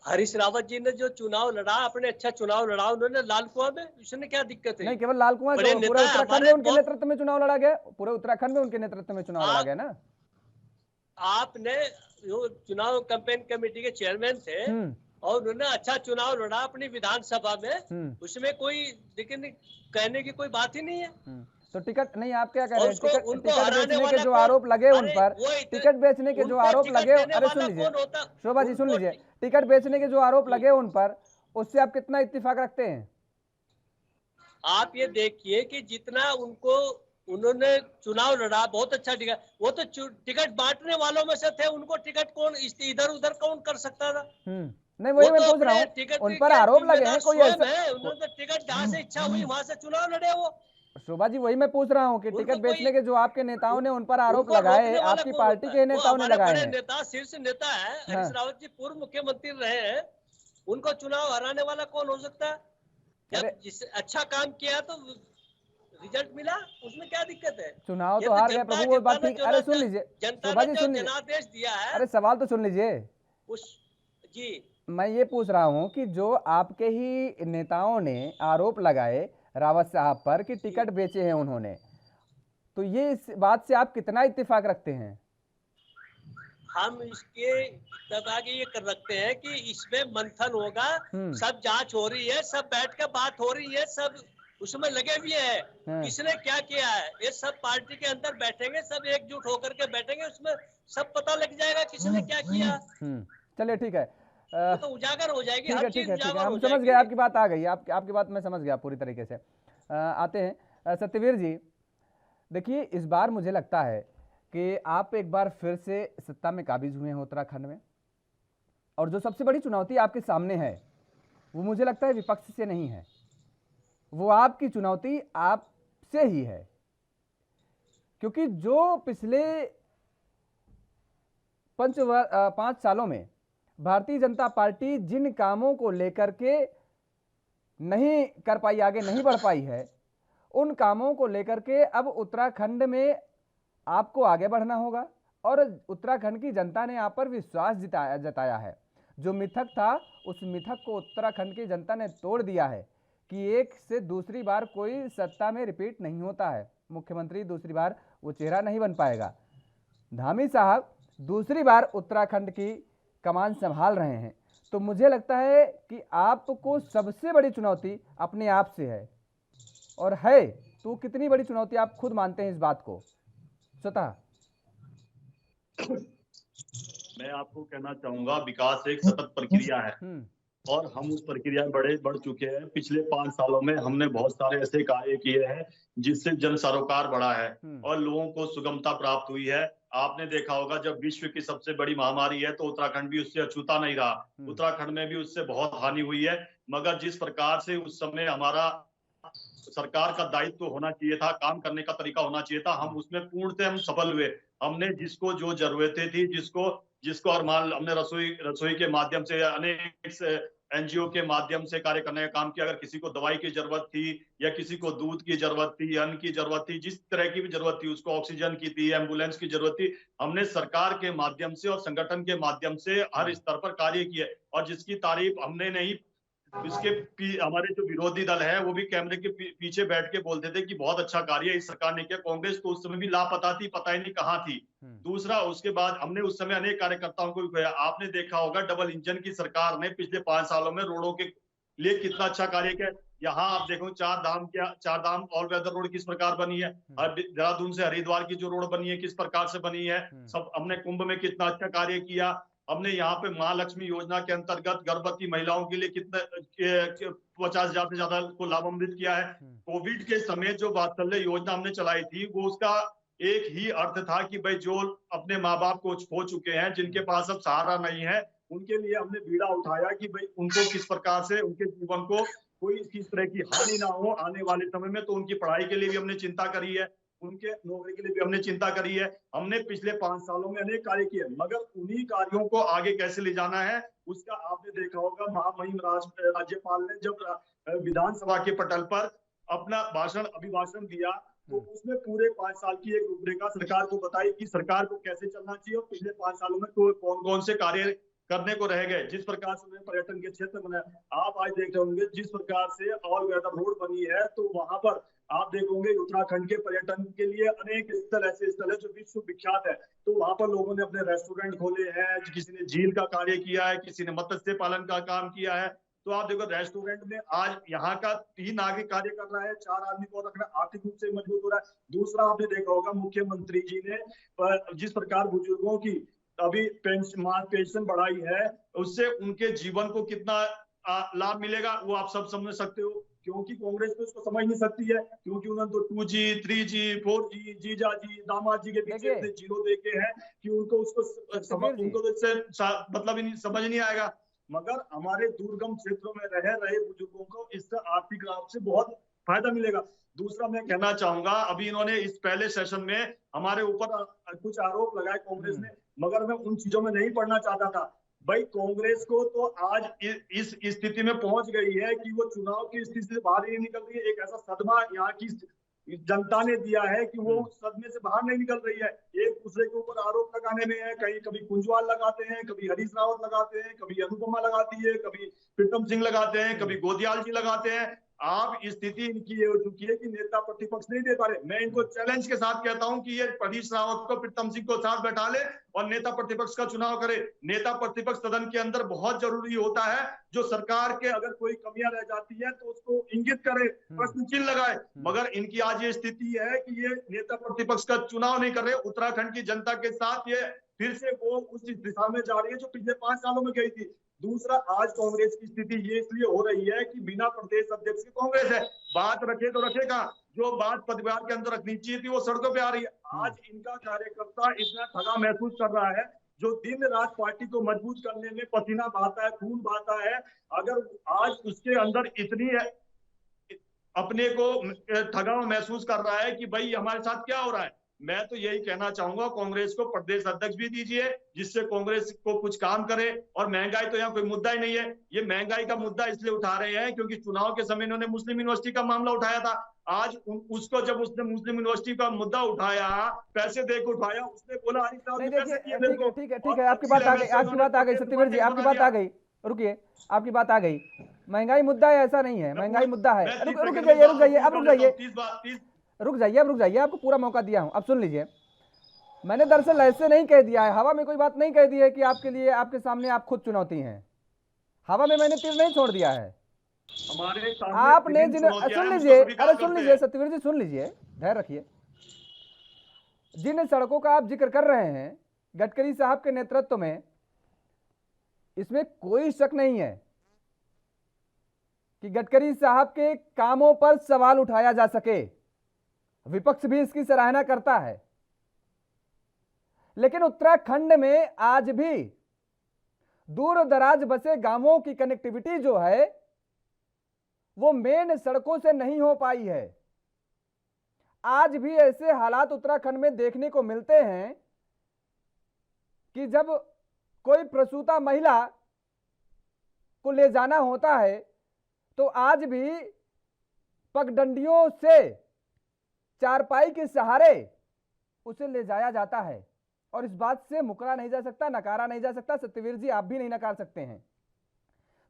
S3: हरीश रावत जी ने जो चुनाव लड़ा, अपने अच्छा चुनाव लड़ा उन्होंने लाल कुआं में, उसमें क्या दिक्कत है?
S1: नहीं, केवल लाल कुआं, पूरे उत्तराखंड में उनके नेतृत्व में चुनाव लड़ा गया, पूरे उत्तराखंड में उनके नेतृत्व में चुनाव लड़ा गया ना।
S3: आपने जो चुनाव कैंपेन कमेटी के चेयरमैन थे और उन्होंने अच्छा चुनाव लड़ा अपनी विधानसभा में, उसमें कोई लेकिन कहने की कोई बात ही नहीं है।
S1: तो टिकट नहीं, आप क्या कह रहे हैं?
S3: उसको
S1: टिकट
S3: उनको
S1: टिकट
S3: हराने
S1: बेचने के
S3: वाला
S1: जो
S3: कौन?
S1: आरोप लगे उन
S3: अरे
S1: पर,
S3: वो इतने
S1: टिकट बेचने के जो
S3: उनको
S1: आरोप
S3: टिकट
S1: लगे,
S3: देने
S1: अरे
S3: वाला
S1: सुन लीजिए
S3: कौन होता?
S1: शोभा जी, सुन
S3: उनको
S1: लीजिए, टिकट बेचने के जो आरोप लगे उन पर, उससे आप कितना इत्तेफाक रखते हैं?
S3: आप ये देखिए कि जितना उनको उन्होंने चुनाव लड़ा, बहुत अच्छा टिकट, वो तो टिकट बांटने वालों में से थे, उनको टिकट कौन इधर उधर कौन कर सकता था?
S1: नहीं, वही
S3: वो
S1: मैं
S3: तो
S1: पूछ रहा
S3: अपने
S1: हूँ,
S3: टिकट
S1: उन पर
S3: के
S1: आरोप लगे
S3: जिम्मेदार
S1: हैं, कोई
S3: स्वयं
S1: ऐसा
S3: है, उन्होंने तो टिकट जहां से इच्छा हुई वहां से चुनाव लड़े वो।
S1: शोभा जी, वही मैं पूछ रहा हूँ कि
S3: उनको
S1: टिकट
S3: कोई
S1: बेचने के जो आपके नेताओं ने उन पर आरोप
S3: उनको
S1: लगाए,
S3: रोकने वाला
S1: आपकी
S3: कौन
S1: पार्टी
S3: होता
S1: के
S3: है? वो
S1: नेताओं ने
S3: हमारे
S1: लगाए
S3: बड़े
S1: हैं।
S3: नेता, शीर्ष नेता है,
S1: हाँ।
S3: हरीश रावत जी पूर्व मुख्यमंत्री रहे हैं, उनको चुनाव हराने वाला कौन हो सकता है?
S1: अरे
S3: जब जिस अच्छा काम किया तो रिजल्ट मिला, उसमें क्या दिक्कत है?
S1: चुनाव
S3: ये
S1: तो हार गए
S3: जनता
S1: प्रभु, वो
S3: जनता
S1: बात
S3: ने
S1: ठीक।
S3: जो
S1: अरे सुन लीजिए
S3: जनता
S1: शोभा
S3: ने
S1: जी,
S3: जो
S1: सुन लीजिए,
S3: जनादेश दिया है
S1: अरे सवाल तो सुन लीजिए।
S3: उस जी
S1: मैं ये पूछ रहा हूँ कि जो आपके ही नेताओं ने आरोप लगाए रावत साहब पर कि टिकट बेचे हैं उन्होंने, तो ये इस बात से आप कितना इत्तेफाक रखते हैं?
S3: हम इसके तक ये कर रखते हैं कि इसमें मंथन होगा, सब जांच हो रही है, सब बैठ कर बात हो रही है, सब उसमें लगे भी है, किसने क्या किया है, ये सब पार्टी के अंदर बैठेंगे, सब एकजुट होकर के बैठेंगे, उसमें सब पता लग जाएगा किसने क्या किया।
S1: चलिए ठीक है,
S3: वो तो उजागर हो जाएगी,
S1: ठीक है,
S3: हर
S1: ठीक
S3: चीज
S1: है, ठीक है,
S3: उजागर
S1: हम
S3: हो
S1: समझ गए,
S3: जाएगी।
S1: आपकी बात आ गई, आपकी बात मैं समझ गया पूरी तरीके से। आते हैं सत्यवीर जी, देखिए इस बार मुझे लगता है कि आप एक बार फिर से सत्ता में काबिज हुए हैं उत्तराखंड में, और जो सबसे बड़ी चुनौती आपके सामने है वो मुझे लगता है विपक्ष से नहीं है, वो आपकी चुनौती आपसे ही है। क्योंकि जो पिछले 5 सालों में भारतीय जनता पार्टी जिन कामों को लेकर के नहीं कर पाई, आगे नहीं बढ़ पाई है, उन कामों को लेकर के अब उत्तराखंड में आपको आगे बढ़ना होगा। और उत्तराखंड की जनता ने आप पर विश्वास जताया है। जो मिथक था, उस मिथक को उत्तराखंड की जनता ने तोड़ दिया है कि एक से दूसरी बार कोई सत्ता में रिपीट नहीं होता है, मुख्यमंत्री दूसरी बार वो चेहरा नहीं बन पाएगा। धामी साहब दूसरी बार उत्तराखंड की कमान संभाल रहे हैं, तो मुझे लगता है कि आपको सबसे बड़ी चुनौती अपने आप से है, और है तो कितनी बड़ी चुनौती आप खुद मानते हैं इस बात को स्वतः?
S5: मैं आपको कहना चाहूंगा, विकास एक सतत प्रक्रिया है और हम उस प्रक्रिया में बढ़ चुके हैं। पिछले 5 सालों में हमने बहुत सारे ऐसे कार्य किए हैं जिससे जन सरोकार बढ़ा है और लोगों को सुगमता प्राप्त हुई है। आपने देखा होगा, जब विश्व की सबसे बड़ी महामारी है तो उत्तराखंड भी उससे अछूता नहीं रहा, उत्तराखंड में भी उससे बहुत हानि हुई है। मगर जिस प्रकार से उस समय हमारा सरकार का दायित्व होना चाहिए था, काम करने का तरीका होना चाहिए था, हम उसमें पूर्णतः हम सफल हुए। हमने जिसको जो जरूरतें थी, जिसको और मान हमने रसोई के माध्यम से, अनेक एनजीओ के माध्यम से कार्य करने का काम किया। अगर किसी को दवाई की जरूरत थी या किसी को दूध की जरूरत थी, अन्न की जरूरत थी, जिस तरह की भी जरूरत थी, उसको ऑक्सीजन की थी, एम्बुलेंस की जरूरत थी, हमने सरकार के माध्यम से और संगठन के माध्यम से हर स्तर पर कार्य किए। और जिसकी तारीफ हमने नहीं, हमारे जो विरोधी दल है वो भी कैमरे के पीछे बैठ के बोलते थे कि बहुत अच्छा कार्य इस सरकार ने किया। कांग्रेस तो उस समय भी लापता थी, पता ही नहीं कहां थी। दूसरा, उसके बाद हमने उस समय अनेक कार्यकर्ताओं को भी खोया। आपने देखा होगा, डबल इंजन की सरकार ने पिछले 5 सालों में रोडों के लिए कितना अच्छा कार्य किया। यहाँ आप देखो, चार धाम ऑल वेदर रोड किस प्रकार बनी है, देहरादून से हरिद्वार की जो रोड बनी है किस प्रकार से बनी है। सब हमने कुंभ में कितना अच्छा कार्य किया। हमने यहाँ पे महालक्ष्मी योजना के अंतर्गत गर्भवती महिलाओं के लिए कितने 50,000 से ज्यादा को लाभान्वित किया है। कोविड के समय जो वात्सल्य योजना हमने चलाई थी, वो उसका एक ही अर्थ था कि भाई जो अपने माँ बाप को खो चुके हैं, जिनके पास अब सहारा नहीं है, उनके लिए हमने बीड़ा उठाया कि भाई उनको किस प्रकार से उनके जीवन को कोई किस तरह की हानि ना हो आने वाले समय में। तो उनकी पढ़ाई के लिए भी हमने चिंता करी है, उनके नौकरी के लिए भी हमने चिंता करी है। हमने पिछले 5 सालों में अनेक कार्य किए, मगर उन्हीं कार्यों को आगे कैसे ले जाना है उसका आपने देखा होगा। महामहिम राज्यपाल ने जब विधानसभा के पटल पर अपना अभिभाषण दिया, तो उसमें पूरे 5 साल की एक रूपरेखा सरकार को बताई कि सरकार को कैसे चलना चाहिए और पिछले 5 सालों में कौन कौन से कार्य करने को रह गए। जिस प्रकार से पर्यटन के क्षेत्र में आप आज देख रहे होंगे, जिस प्रकार से ऑल वेदर रोड बनी है, तो वहां पर आप देखोगे उत्तराखंड के पर्यटन के लिए अनेक ऐसे स्थल है जो विश्व विख्यात है। तो वहां पर लोगों ने अपने रेस्टोरेंट खोले हैं, किसी ने झील का कार्य किया है, किसी ने मत्स्य पालन का काम किया है, तो आप देखो रेस्टोरेंट में आज यहाँ का 3 नागरिक कार्य कर रहा है, 4 आदमी को रख रहा है, आर्थिक रूप से मजबूत हो रहा है। दूसरा आपने देखा होगा मुख्यमंत्री जी ने जिस प्रकार बुजुर्गों की अभी पेंशन बढ़ाई है, उससे उनके जीवन को कितना लाभ मिलेगा वो आप सब समझ सकते हो। क्योंकि कांग्रेस तो इसको समझ नहीं सकती है, क्योंकि उन्होंने तो 2G 3G 4G जीजा जी दामाद जी के पीछे इतने जीरो देके हैं कि उनको तो इससे मतलब ही समझ नहीं आएगा। मगर हमारे दुर्गम क्षेत्रों में रह रहे बुजुर्गों को इससे आर्थिक लाभ से बहुत फायदा मिलेगा। दूसरा मैं कहना चाहूंगा, अभी इन्होंने इस पहले सेशन में हमारे ऊपर कुछ आरोप लगाए कांग्रेस ने, मगर मैं उन चीजों में नहीं पढ़ना चाहता था। भाई कांग्रेस को तो आज इस स्थिति में पहुंच गई है कि वो चुनाव की स्थिति से बाहर ही नहीं निकल रही है। एक ऐसा सदमा यहाँ की जनता ने दिया है कि वो सदमे से बाहर नहीं निकल रही है। एक दूसरे के ऊपर आरोप लगाने में है, कहीं कभी कुंजवाल लगाते हैं, कभी हरीश रावत लगाते हैं, कभी अनुपमा लगाती है, कभी प्रीतम सिंह लगाते हैं, कभी गोदियाल जी लगाते हैं। आप स्थिति इनकी ये हो चुकी है कि नेता प्रतिपक्ष नहीं दे पा रहे। मैं इनको चैलेंज के साथ कहता हूं कि ये हरीश रावत को प्रीतम सिंह को साथ बैठा ले और नेता प्रतिपक्ष का चुनाव करे। नेता प्रतिपक्ष सदन के अंदर बहुत जरूरी होता है, जो सरकार के अगर कोई कमियां रह जाती है तो उसको इंगित करे, प्रश्न चिन्ह लगाए। मगर इनकी आज ये स्थिति है कि ये नेता प्रतिपक्ष का चुनाव नहीं कर रहे। उत्तराखंड की जनता के साथ ये फिर से वो उस दिशा में जा रही है जो पिछले 5 सालों में गई थी। दूसरा, आज कांग्रेस की स्थिति ये इसलिए हो रही है कि बिना प्रदेश अध्यक्ष की कांग्रेस है। बात रखे तो रखेगा, जो बात परिवार के अंदर रखनी चाहिए थी वो सड़कों पे आ रही है। आज इनका कार्यकर्ता इतना ठगा महसूस कर रहा है, जो दिन रात पार्टी को मजबूत करने में पसीना बहाता है, खून बहाता है। अगर आज उसके अंदर इतनी अपने को ठगा महसूस कर रहा है कि भाई हमारे साथ क्या हो रहा है। मैं तो यही कहना चाहूंगा, कांग्रेस को प्रदेश अध्यक्ष भी दीजिए जिससे कांग्रेस को कुछ काम करे। और महंगाई तो यहाँ कोई मुद्दा ही नहीं है। ये महंगाई का मुद्दा इसलिए उठा रहे हैं क्योंकि चुनाव के समय इन्होंने मुस्लिम यूनिवर्सिटी का मामला उठाया था। आज उसको जब उसने मुस्लिम यूनिवर्सिटी का मुद्दा उठाया, पैसे देकर उठाया, उसने बोला
S1: ठीक है, आपकी बात आ गई सत्यवीर जी, आपकी बात आ गई। रुकिए, आपकी बात आ गई। महंगाई मुद्दा है ऐसा नहीं है, महंगाई मुद्दा है। रुक जाइए, आपको पूरा मौका दिया हूं, अब सुन लीजिए। मैंने दरअसल ऐसे नहीं कह दिया है, हवा में कोई बात नहीं कह दी है कि आपके लिए आपके सामने आप खुद चुनौती हैं। हवा में मैंने तीर नहीं छोड़ दिया है। आपने सुन लीजिए सत्यवीर जी, सुन लीजिए, धैर्य रखिए। जिन सड़कों का आप जिक्र कर रहे हैं गडकरी साहब के नेतृत्व में, इसमें कोई शक नहीं है कि गडकरी साहब के कामों पर सवाल उठाया जा सके। विपक्ष भी इसकी सराहना करता है, लेकिन उत्तराखंड में आज भी दूर दराज बसे गांवों की कनेक्टिविटी जो है वो मेन सड़कों से नहीं हो पाई है। आज भी ऐसे हालात उत्तराखंड में देखने को मिलते हैं कि जब कोई प्रसूता महिला को ले जाना होता है तो आज भी पगडंडियों से चारपाई के सहारे उसे ले जाया जाता है, और इस बात से मुकरा नहीं जा सकता, नकारा नहीं जा सकता। सत्यवीर जी, आप भी नहीं नकार सकते हैं।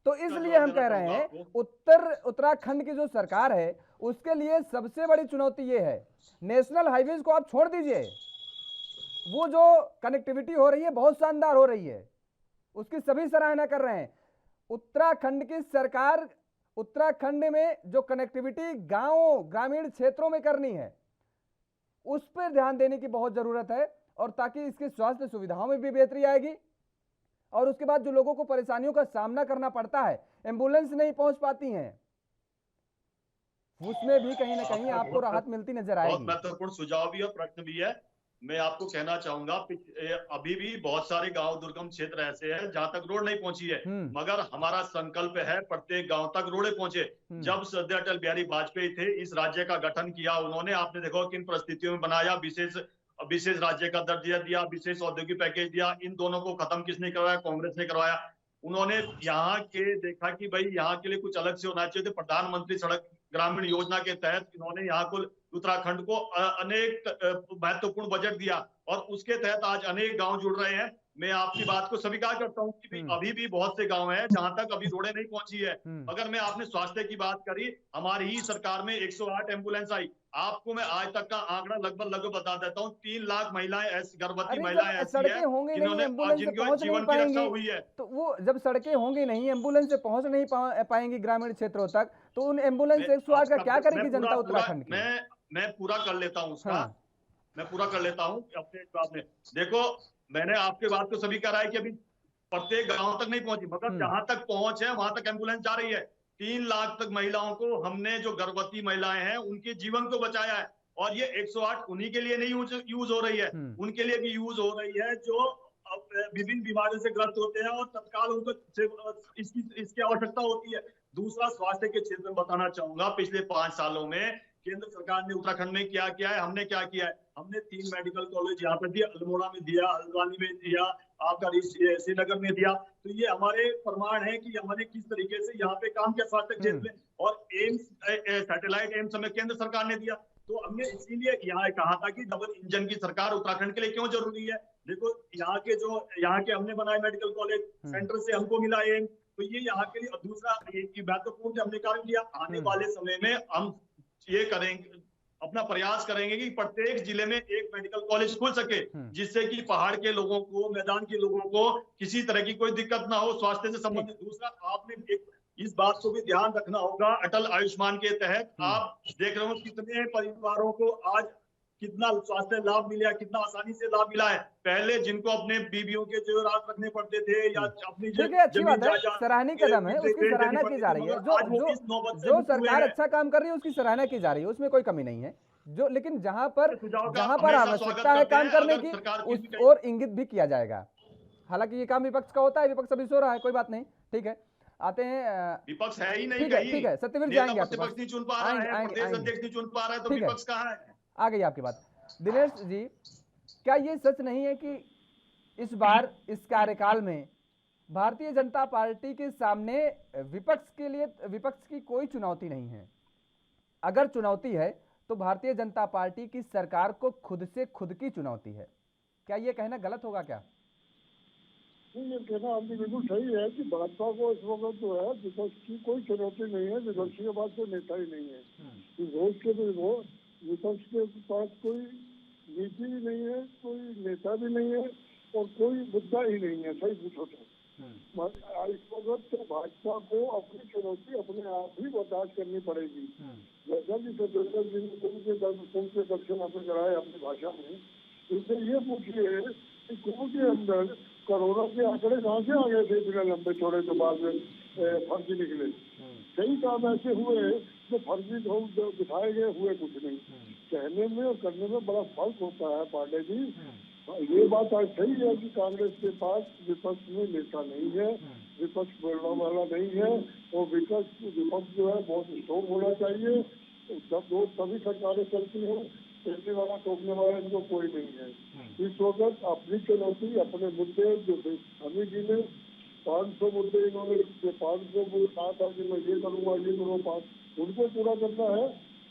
S1: तो इसलिए हम कह रहे हैं उत्तराखंड की जो सरकार है उसके लिए सबसे बड़ी चुनौती ये है, नेशनल हाईवेज को आप छोड़ दीजिए, वो जो कनेक्टिविटी हो रही है बहुत शानदार हो रही है, उसकी सभी सराहना कर रहे हैं। उत्तराखंड की सरकार उत्तराखंड में जो कनेक्टिविटी गांव ग्रामीण क्षेत्रों में करनी है उस पर ध्यान देने की बहुत जरूरत है, और ताकि इसकी स्वास्थ्य सुविधाओं में भी बेहतरी आएगी। और उसके बाद जो लोगों को परेशानियों का सामना करना पड़ता है, एम्बुलेंस नहीं पहुंच पाती हैं, उसमें भी कहीं ना कहीं आपको राहत मिलती नजर आएगी।
S5: बहुत महत्वपूर्ण सुझाव भी और प्रश्न भी है। मैं आपको कहना चाहूंगा, अभी भी बहुत सारे गांव दुर्गम क्षेत्र ऐसे हैं जहां तक रोड नहीं पहुंची है, मगर हमारा संकल्प है प्रत्येक गांव तक रोडें पहुंचे। जब श्रद्धेय अटल बिहारी वाजपेयी थे, इस राज्य का गठन किया उन्होंने, आपने देखो किन परिस्थितियों में बनाया, विशेष राज्य का दर्जा दिया, विशेष औद्योगिक पैकेज दिया। इन दोनों को खत्म किसने करवाया? कांग्रेस ने करवाया। उन्होंने यहाँ के देखा कि भाई यहाँ के लिए कुछ अलग से होना चाहिए, तो प्रधानमंत्री सड़क ग्रामीण योजना के तहत इन्होंने यहाँ को उत्तराखंड को अनेक महत्वपूर्ण बजट दिया, और उसके तहत आज अनेक गांव जुड़ रहे हैं। मैं आपकी बात को स्वीकार करता हूँ कि अभी भी बहुत से गांव हैं जहां तक अभी रोडें नहीं पहुंची है। मगर मैं आपने स्वास्थ्य की बात करी, हमारी ही सरकार में 108 एम्बुलेंस आई। आपको मैं आज तक का आंकड़ा लगभग बता देता हूँ, 3 लाख महिलाएं ऐसी, गर्भवती
S1: अरे
S5: महिलाएं
S1: जब
S5: ऐसी
S1: सड़कें
S5: है
S1: होंगी नहीं,
S5: जिन्होंने
S1: एम्बुलेंस से
S5: जिनके
S1: पहुंच नहीं
S5: जीवन की रक्षा
S1: पाएंगी,
S5: हुई है।
S1: तो वो जब सड़कें होंगी नहीं, एम्बुलेंस से पहुंच नहीं पाएंगी ग्रामीण क्षेत्रों तक, तो उन एम्बुलेंस 108 का क्या करेगी जनता उत्तराखंड की?
S5: मैं पूरा कर लेता हूँ उसका।
S1: हाँ।
S5: मैं पूरा कर लेता हूँ अपने जवाब में। देखो, मैंने आपके बात को सभी करा है कि अभी प्रत्येक गांव तक नहीं पहुंची, मगर जहां तक पहुंच है वहां तक एम्बुलेंस जा रही है। 3 लाख तक महिलाओं को हमने, जो गर्भवती महिलाएं हैं, उनके जीवन को बचाया है। और ये 108 उन्हीं के लिए नहीं यूज हो रही है, उनके लिए भी यूज हो रही है जो विभिन्न बीमारियों से ग्रस्त होते हैं और तत्काल उनको इसकी आवश्यकता होती है। दूसरा, स्वास्थ्य के क्षेत्र में बताना चाहूंगा, पिछले 5 सालों में केंद्र सरकार ने उत्तराखंड में क्या किया है, हमने क्या किया है। हमने 3 मेडिकल कॉलेज यहाँ पर दिया, अल्मोड़ा में दिया, हल्द्वानी में दिया, आपका श्रीनगर में दिया। तो ये हमारे प्रमाण है कि हमने किस तरीके से यहाँ पे काम किया स्वास्थ्य क्षेत्र में। और एम्स, सैटेलाइट एम्स हमें केंद्र सरकार ने दिया। तो हमने इसीलिए यहाँ कहा था कि डबल इंजन की सरकार उत्तराखंड के लिए क्यों जरूरी है। देखो, यहाँ के हमने बनाए मेडिकल कॉलेज, सेंटर से हमको मिला एम्स, तो ये यहाँ के लिए। दूसरा, ये महत्वपूर्ण हमने कार्य किया। आने वाले समय में हम ये करेंगे, अपना प्रयास करेंगे कि प्रत्येक जिले में एक मेडिकल कॉलेज खुल सके, जिससे कि पहाड़ के लोगों को, मैदान के लोगों को किसी तरह की कोई दिक्कत ना हो स्वास्थ्य से संबंधित। दूसरा, आपने इस बात को भी ध्यान रखना होगा, अटल आयुष्मान के तहत आप देख रहे हो कितने परिवारों को आज कितना स्वास्थ्य लाभ मिला, कितना आसानी से लाभ मिला है। पहले जिनको अपने बीवियों के जेवरात रखने पड़ते थे या अपनी
S1: देखिए, अच्छी बात है, सराहनीय कदम है, उसकी सराहना की जा रही है। जो सरकार अच्छा काम कर रही है उसकी सराहना की जा रही है, उसमें कोई कमी नहीं है। जो लेकिन जहां पर आवश्यकता है काम करने की, उस और इंगित भी किया जाएगा। हालांकि ये काम विपक्ष का होता है, विपक्ष अभी सो रहा है, कोई बात नहीं, ठीक है। आते हैं,
S5: विपक्ष है ही नहीं,
S1: ठीक है, सत्यवीर जाएंगे आपके पास,
S5: प्रतिपक्ष नहीं चुन पा रहा है, प्रदेश अध्यक्ष नहीं चुन पा रहा है, तो विपक्ष कहाँ है?
S1: आ गई आपकी बात। दिनेश जी, क्या ये सच नहीं है कि इस बार इस कार्यकाल में भारतीय जनता पार्टी के सामने विपक्ष की कोई चुनौती नहीं है? अगर चुनौती है तो भारतीय जनता पार्टी की सरकार को खुद से खुद की चुनौती है। क्या ये कहना गलत होगा क्या?
S6: ये कहना आपकी बिल्कुल सही है कि भाजपा को इस वक्त जो है विपक्ष की कोई चुनौती नहीं है, विपक्ष के पास कोई नेता ही नहीं है। विपक्ष के पास कोई नीति भी नहीं है, कोई नेता भी नहीं है और कोई मुद्दा ही नहीं है, सही पूछो तो। इस वक्त तो भाजपा को अपनी चुनौती अपने आप ही बर्दाश्त करनी पड़ेगी। जैसा कि सत्येंद्र जी ने कुंभ के दर्शन आपने कराए अपनी भाषा में, इससे ये पूछिए कि कुंभ के अंदर कोरोना के आंकड़े कहाँ से आ गए थे बिना लंबे छोड़े, तो बाद में फर्जी निकले। कई काम ऐसे हुए जो फर्जी दिखाए गए, हुए कुछ नहीं। कहने में और करने में बड़ा फर्क होता है पांडे जी। ये बात आज सही है कि कांग्रेस के पास विपक्ष में नेता नहीं है, विपक्ष बोलने वाला नहीं है, और विपक्ष जो है बहुत स्ट्रॉन्ग होना चाहिए। जब दो सभी सरकारें चलती हैं, कहने वाला टोकने वाला इनको कोई नहीं है। इस वक्त अपनी चुनौती, अपने मुद्दे, जो अमित जी ने 500 मुद्दे इन्होंने 500 कहा था कि मैं ये करूँगा, ये करूँगा, उनको पूरा करना है।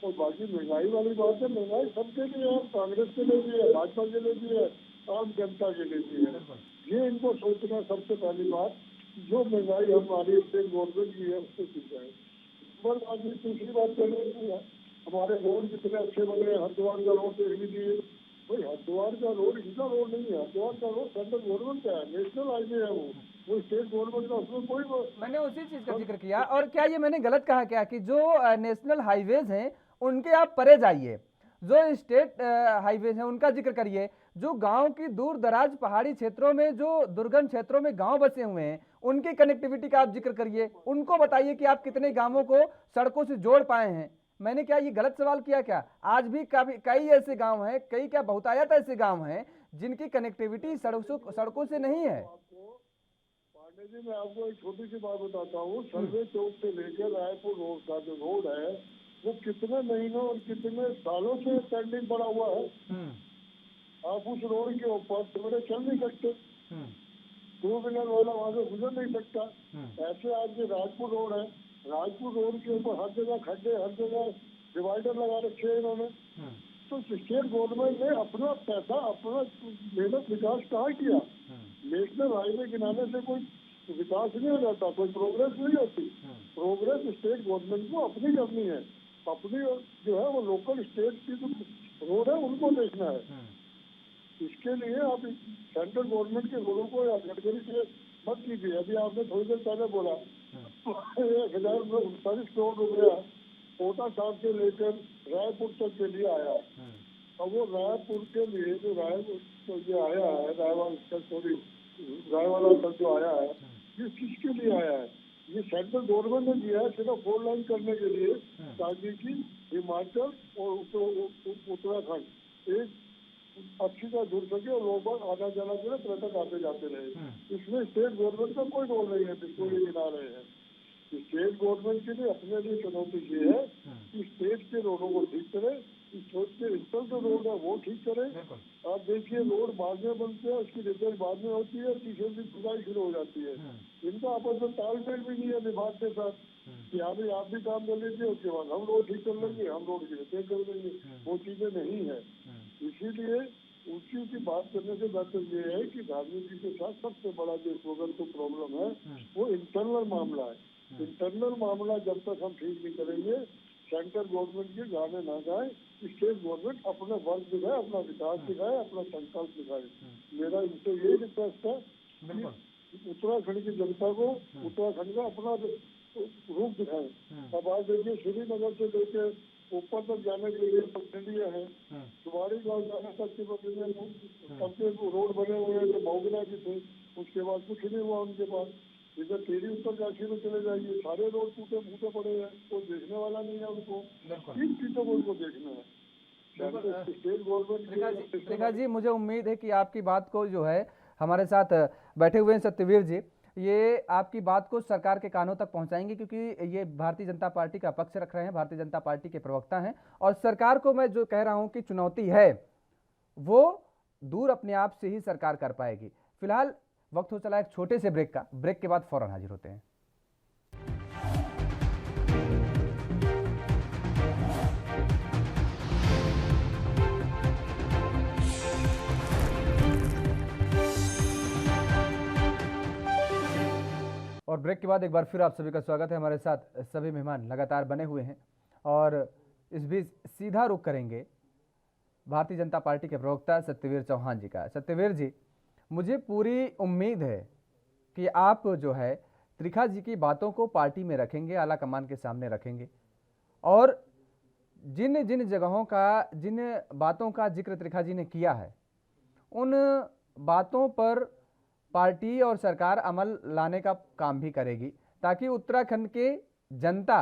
S6: और बाकी महंगाई वाली बात है, महंगाई सबके लिए है, कांग्रेस के लिए भी है, भाजपा के लिए भी है, आम जनता के लिए भी है। ये इनको सोचना सबसे पहली बात, जो महंगाई हमारी स्टेट गवर्नमेंट की है उसको की जाए। पर बाकी दूसरी बात करनी है, हमारे रोड कितने अच्छे बने, हरिद्वार का रोड देख लीजिए भाई, हरिद्वार का रोड इनका रोड नहीं है, हरिद्वार का रोड सेंट्रल गवर्नमेंट का है, नेशनल हाईवे है वो स्टेट गवर्नमेंट का, उसमें कोई।
S1: मैंने उसी चीज का जिक्र किया। और क्या ये मैंने गलत कहा क्या कि जो नेशनल हाईवेज हैं उनके आप परे जाइए, जो स्टेट हाईवेज हैं उनका जिक्र करिए, जो गांव की दूर दराज पहाड़ी क्षेत्रों में, जो दुर्गम क्षेत्रों में गांव बसे हुए हैं, उनकी कनेक्टिविटी का आप जिक्र करिए, उनको बताइए कि आप कितने गांवों को सड़कों से जोड़ पाए हैं। मैंने क्या ये गलत सवाल किया क्या? आज भी कई ऐसे गांव हैं, कई क्या बहुतायत ऐसे गांव हैं जिनकी कनेक्टिविटी सड़कों से नहीं है।
S6: पांडे जी, मैं आपको एक छोटी सी बात बताता हूँ। सर्वे चौक से लेकर रायपुर रोड का जो रोड है वो कितने महीनों और कितने सालों से पेंडिंग पड़ा हुआ है। आप उस रोड के ऊपर थोड़े चल नहीं सकते, 2 व्हीलर वाला वहां से गुजर नहीं सकता। ऐसे आज जो राजपुर रोड है, राजपुर रोड के ऊपर हर जगह खड्डे, हर जगह डिवाइडर लगा रखे हैं इन्होंने। तो स्टेट गवर्नमेंट ने अपना पैसा, अपना मेहनत विकास कहाँ किया? नेशनल हाईवे गिनाने से कोई विकास नहीं हो जाता, कोई प्रोग्रेस नहीं होती। प्रोग्रेस स्टेट गवर्नमेंट को अपनी करनी है, अपनी जो है वो लोकल स्टेट की जो रोड है उनको देखना है। इसके लिए आप सेंट्रल गवर्नमेंट के रोडों को या गडकरी से मत कीजिए। अभी आपने थोड़ी देर पहले बोला 1039 करोड़ रुपया कोटा साहब से लेकर रायपुर तक के लिए आया। अब वो रायपुर के लिए जो रायपुर जो आया है, रायवाला तक जो आया है, ये किसके लिए आया है? ये सेंट्रल गवर्नमेंट ने दिया है सिर्फ 4 लाइन करने के लिए, ताकि कि हिमाचल और उत्तराखंड एक अच्छी तरह जुड़ सके और लोग बाग आना जाना जो है पर्यटक आते जाते रहे। इसमें स्टेट गवर्नमेंट का कोई रोल नहीं है, बिल्कुल ये गिना रहे हैं। स्टेट गवर्नमेंट के लिए अपने लिए चुनौती ये है कि स्टेट के रोडों को ठीक करें, स्टेट के इंटर जो रोड है वो ठीक करें। आप देखिए रोड बाद में बनते हैं, उसकी रिपेयर बाद में होती है, तीसरे दिन खुदाई शुरू हो जाती है। इनका आपस में तालमेल भी नहीं है विभाग के साथ कि आप भी काम कर लीजिए, उसके बाद हम रोड ठीक कर लेंगे, हम रोड की रिपेयर कर देंगे। वो चीजें नहीं है। इसीलिए ऊंची की बात करने से बेहतर ये है कि राजनीति के साथ सबसे बड़ा जो स्लोगन को प्रॉब्लम है वो इंटरनल मामला है। इंटरनल मामला जब तक हम ठीक नहीं करेंगे, सेंट्रल गवर्नमेंट के गाने ना गाए, स्टेट गवर्नमेंट अपना वर्क दिखाए, अपना विकास दिखाए, अपना संकल्प दिखाए। मेरा इनसे यही रिक्वेस्ट है कि उत्तराखंड की जनता को उत्तराखंड का अपना रूप दिखाएं। अब आज देखिए श्रीनगर से लेकर ऊपर तक जाने के लिए प्रक्रिया है, सुवारी गाँव जाने तक की प्रक्रिया रोड बने हुए हैं जो बहुगुना की थे, उसके बाद कुछ नहीं हुआ उनके पास। इधर टेरी उत्तरकाशी में चले जाइए, सारे रोड टूटे फूटे पड़े हैं, कोई देखने वाला नहीं है उनको। किन चीजों को उनको देखना है? State government.
S1: त्रिखा जी, मुझे उम्मीद है कि आपकी बात को जो है हमारे साथ बैठे हुए हैं सत्यवीर जी, ये आपकी बात को सरकार के कानों तक पहुंचाएंगे, क्योंकि ये भारतीय जनता पार्टी का पक्ष रख रहे हैं, भारतीय जनता पार्टी के प्रवक्ता हैं। और सरकार को मैं जो कह रहा हूं कि चुनौती है वो दूर अपने आप से ही सरकार कर पाएगी। फिलहाल वक्त हो चला एक छोटे से ब्रेक का, ब्रेक के बाद फौरन हाजिर होते हैं। और ब्रेक के बाद एक बार फिर आप सभी का स्वागत है। हमारे साथ सभी मेहमान लगातार बने हुए हैं और इस बीच सीधा रुख करेंगे भारतीय जनता पार्टी के प्रवक्ता सत्यवीर चौहान जी का। सत्यवीर जी, मुझे पूरी उम्मीद है कि आप जो है त्रिखा जी की बातों को पार्टी में रखेंगे, आला कमान के सामने रखेंगे, और जिन जिन जगहों का, जिन बातों का जिक्र त्रिखा जी ने किया है, उन बातों पर पार्टी और सरकार अमल लाने का काम भी करेगी, ताकि उत्तराखंड के जनता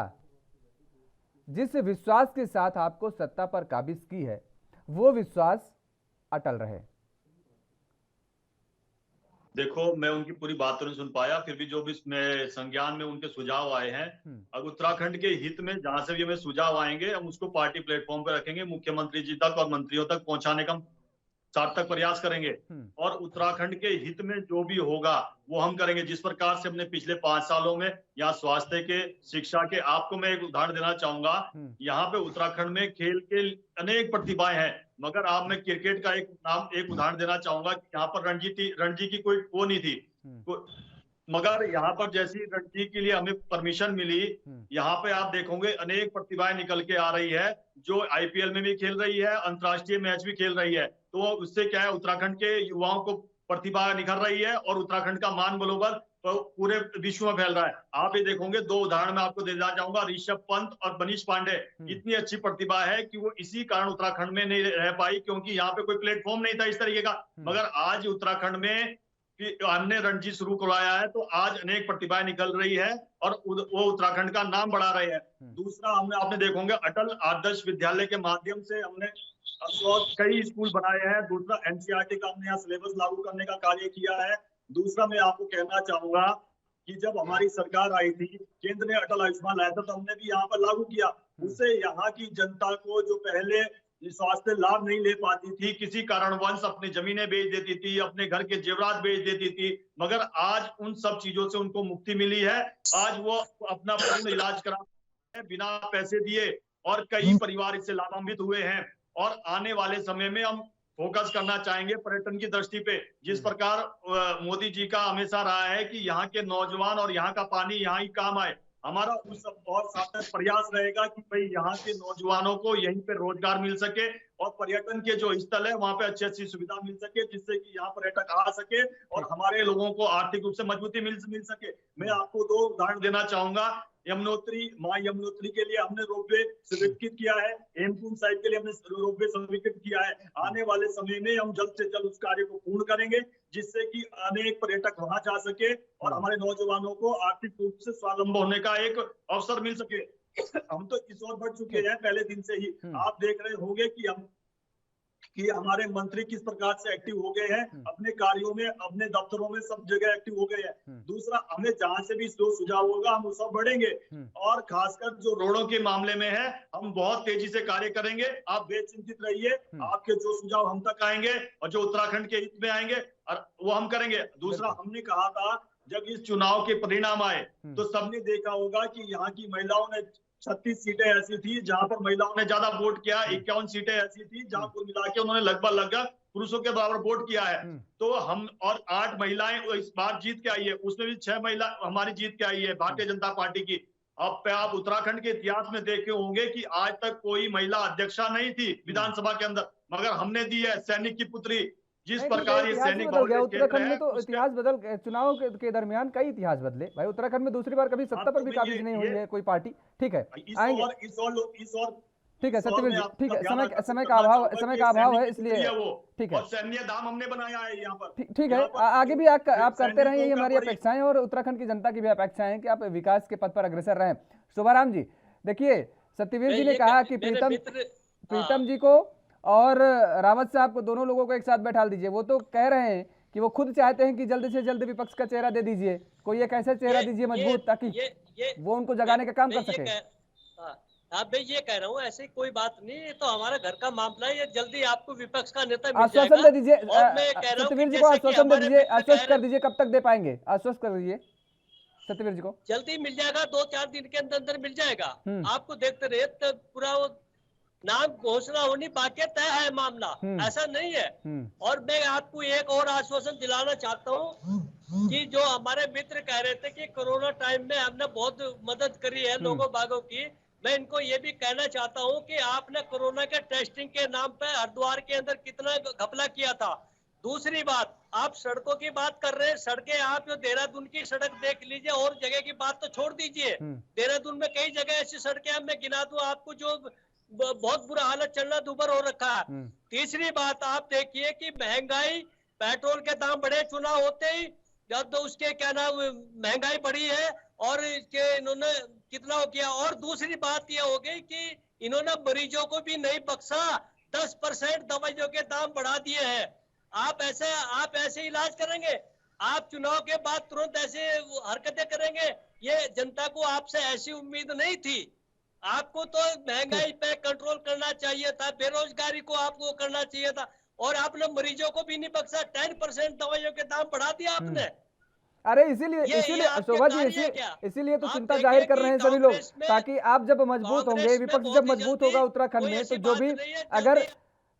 S1: जिस विश्वास के साथ आपको सत्ता पर काबिज की है वो विश्वास अटल रहे।
S5: देखो, मैं उनकी पूरी बात तो नहीं सुन पाया, फिर भी जो भी इसमें संज्ञान में उनके सुझाव आए हैं, अब उत्तराखंड के हित में जहां से भी हमें सुझाव आएंगे हम उसको पार्टी प्लेटफॉर्म पे रखेंगे, मुख्यमंत्री जी तक और मंत्रियों तक पहुंचाने का सार्थक प्रयास करेंगे। और उत्तराखंड के हित में जो भी होगा वो हम करेंगे। जिस प्रकार से हमने पिछले 5 सालों में यहाँ स्वास्थ्य के, शिक्षा के, आपको मैं एक उदाहरण देना चाहूंगा, यहाँ पे उत्तराखंड में खेल के अनेक प्रतिभाएं हैं, मगर आप मैं क्रिकेट का एक उदाहरण देना चाहूंगा कि यहाँ पर रणजी की कोई वो नहीं थी, मगर यहाँ पर जैसी रणजी के लिए हमें परमिशन मिली, यहाँ पे आप देखोगे अनेक प्रतिभाएं निकल के आ रही है, जो आईपीएल में भी खेल रही है, अंतर्राष्ट्रीय मैच भी खेल रही है। तो उससे क्या है, उत्तराखंड के युवाओं को प्रतिभा निखर रही है और उत्तराखंड का मान बलोबल पूरे विश्व में फैल रहा है। आप ये देखोगे, 2 उदाहरण मैं आपको देना चाहूंगा, ऋषभ पंत और मनीष पांडे, इतनी अच्छी प्रतिभा है कि वो इसी कारण उत्तराखंड में नहीं रह पाई, क्योंकि यहाँ पे कोई प्लेटफॉर्म नहीं था इस तरीके का। मगर आज उत्तराखंड में हमने रणजी शुरू करवाया है, तो आज अनेक प्रतिभाएं निकल रही है और वो उत्तराखंड का नाम बढ़ा रहे हैं। दूसरा, आपने देखोगे अटल आदर्श विद्यालय के माध्यम से हमने कई स्कूल बनाए हैं। दूसरा, एनसीईआरटी का हमने यहाँ सिलेबस लागू करने का कार्य किया है। दूसरा, मैं आपको कहना चाहूंगा कि जब हमारी सरकार आई थी, केंद्र ने अटल आयुष्मान लाया था, तो हमने भी यहाँ पर लागू किया। उससे यहाँ की जनता को जो पहले स्वास्थ्य लाभ नहीं ले पाती थी, किसी कारणवश अपनी जमीनें बेच देती थी, अपने घर के जेवरात बेच देती थी, मगर आज उन सब चीजों से उनको मुक्ति मिली है। आज वो अपना पूर्ण इलाज करा है बिना पैसे दिए, और कई परिवार इससे लाभान्वित हुए हैं। और आने वाले समय में हम फोकस करना चाहेंगे पर्यटन की दृष्टि पे। जिस प्रकार मोदी जी का हमेशा रहा है कि यहाँ के नौजवान और यहाँ का पानी यहाँ ही काम आए, हमारा उस और सार्थक प्रयास रहेगा कि भाई यहाँ के नौजवानों को यहीं पे रोजगार मिल सके और पर्यटन के जो स्थल है वहां पे अच्छी अच्छी सुविधा मिल सके, जिससे कि यहाँ पर्यटक आ सके और हमारे लोगों को आर्थिक रूप से मजबूती मिल सके। मैं आपको 2 उदाहरण देना चाहूंगा। यमुनोत्री, माँ यमुनोत्री के लिए हमने रोपवे स्वीकृत किया है, हेमकुंड साहिब के लिए हमने रोपवे स्वीकृत किया है। आने वाले समय में हम जल्द से जल्द उस कार्य को पूर्ण करेंगे, जिससे कि अनेक पर्यटक वहां जा सके और हमारे नौजवानों को आर्थिक रूप से स्वावलंबन होने का एक अवसर मिल सके। हम तो इस ओर बढ़ चुके हैं पहले दिन से ही। आप देख रहे होंगे कि हमारे मंत्री किस प्रकार से एक्टिव हो गए हैं अपने कार्यों में, अपने दफ्तरों में, सब जगह एक्टिव हो गए हैं। दूसरा, हमें जहां से भी जो सुझाव होगा हम उस पर बढ़ेंगे और खासकर जो रोडों के मामले में है हम बहुत तेजी से कार्य करेंगे। आप बेचिंतित रहिए, आपके जो सुझाव हम तक आएंगे और जो उत्तराखंड के हित में आएंगे और वो हम करेंगे। दूसरा, हमने कहा था जब इस चुनाव के परिणाम आए तो सबने देखा होगा कि यहाँ की महिलाओं ने 36 सीटें ऐसी थी जहां पर महिलाओं ने ज्यादा वोट किया, 51 सीटें ऐसी थी जहां कुल मिला के उन्होंने लगभग पुरुषों के बराबर वोट किया है। तो हम और 8 महिलाएं इस बार जीत के आई है, उसमें भी 6 महिला हमारी जीत के आई है भारतीय जनता पार्टी की। अब आप उत्तराखंड के इतिहास में देखे होंगे कि आज तक कोई महिला अध्यक्षा नहीं थी विधानसभा के अंदर, मगर हमने दी है सैनिक की पुत्री। जिस प्रकार ये सैनिक
S1: बदल गया उत्तराखंड में, तो इतिहास बदल, चुनाव के दरमियान कई इतिहास बदले भाई। उत्तराखंड में दूसरी बार कभी सत्ता पर भी काबिज नहीं हुई है कोई पार्टी। ठीक है, आएंगे। ठीक है सत्यवीर जी, ठीक है, समय का अभाव है इसलिए ठीक है।
S5: और सैन्य धाम हमने बनाया है यहाँ पर।
S1: ठीक है, आगे भी आप करते रहें, यही हमारी अपेक्षाएं और उत्तराखंड की जनता की भी अपेक्षाएं हैं कि आप विकास के पथ पर अग्रसर रहें। शोभाराम जी, देखिए सत्यवीर जी ने कहा कि प्रीतम जी को और रावत साहब को, दोनों लोगों को एक साथ बैठा दीजिए। वो तो कह रहे हैं कि वो खुद चाहते हैं कि जल्द से जल्द विपक्ष का चेहरा दे दीजिए, कोई एक ऐसा चेहरा दीजिए मजबूत, ताकि वो उनको जगाने का काम कर सके।
S3: मैं ये कह रहा हूँ, ऐसी कोई बात नहीं, ये तो हमारा घर का मामला है, ये जल्दी आपको विपक्ष का नेता मिल जाएगा।
S1: आश्वासन दे दीजिए सत्यवीर जी को, आश्वासन दे दीजिए, आश्वस्त कर दीजिए, कब तक दे पाएंगे, आश्वस्त कर दीजिए सत्यवीर जी को।
S3: जल्दी मिल जाएगा, 2-4 दिन के अंदर मिल जाएगा। आपको देखते रहे तो पूरा वो नाम घोषणा होनी बाकी तय है मामला, ऐसा नहीं है। और मैं आपको एक और आश्वासन दिलाना चाहता हूँ कि जो हमारे मित्र कह रहे थे कि कोरोना टाइम में हमने बहुत मदद करी है लोगों बागों की, मैं इनको ये भी कहना चाहता हूँ कि आपने कोरोना के टेस्टिंग के नाम पे हरिद्वार के अंदर कितना घपला किया था। दूसरी बात, आप सड़कों की बात कर रहे हैं, सड़कें आप जो देहरादून की सड़क देख लीजिए, और जगह की बात तो छोड़ दीजिए। देहरादून में कई जगह ऐसी सड़कें मैं गिना दूं आपको जो बहुत बुरा हालत, चलना दुबर हो रखा है। तीसरी बात, आप देखिए कि महंगाई, पेट्रोल के दाम बढ़े चुनाव होते ही, जब तो उसके क्या नाम महंगाई बढ़ी है और इसके इन्होंने कितना हो किया। और दूसरी बात यह हो गई कि इन्होंने मरीजों को भी नहीं बख्शा, 10% दवाइयों के दाम बढ़ा दिए हैं। आप ऐसे इलाज करेंगे? आप चुनाव के बाद तुरंत ऐसे हरकतें करेंगे? ये जनता को आपसे ऐसी उम्मीद नहीं थी। आपको तो महंगाई पे कंट्रोल करना चाहिए था, बेरोजगारी को आपको करना चाहिए था, और आपने मरीजों को भी नहीं बख्शा, 10% दवाइयों के दाम बढ़ा दिया आपने।
S1: अरे इसीलिए शोभा जी, इसीलिए तो चिंता जाहिर कर रहे हैं सभी लोग, ताकि आप जब मजबूत होंगे, विपक्ष जब मजबूत होगा उत्तराखंड में, तो जो भी अगर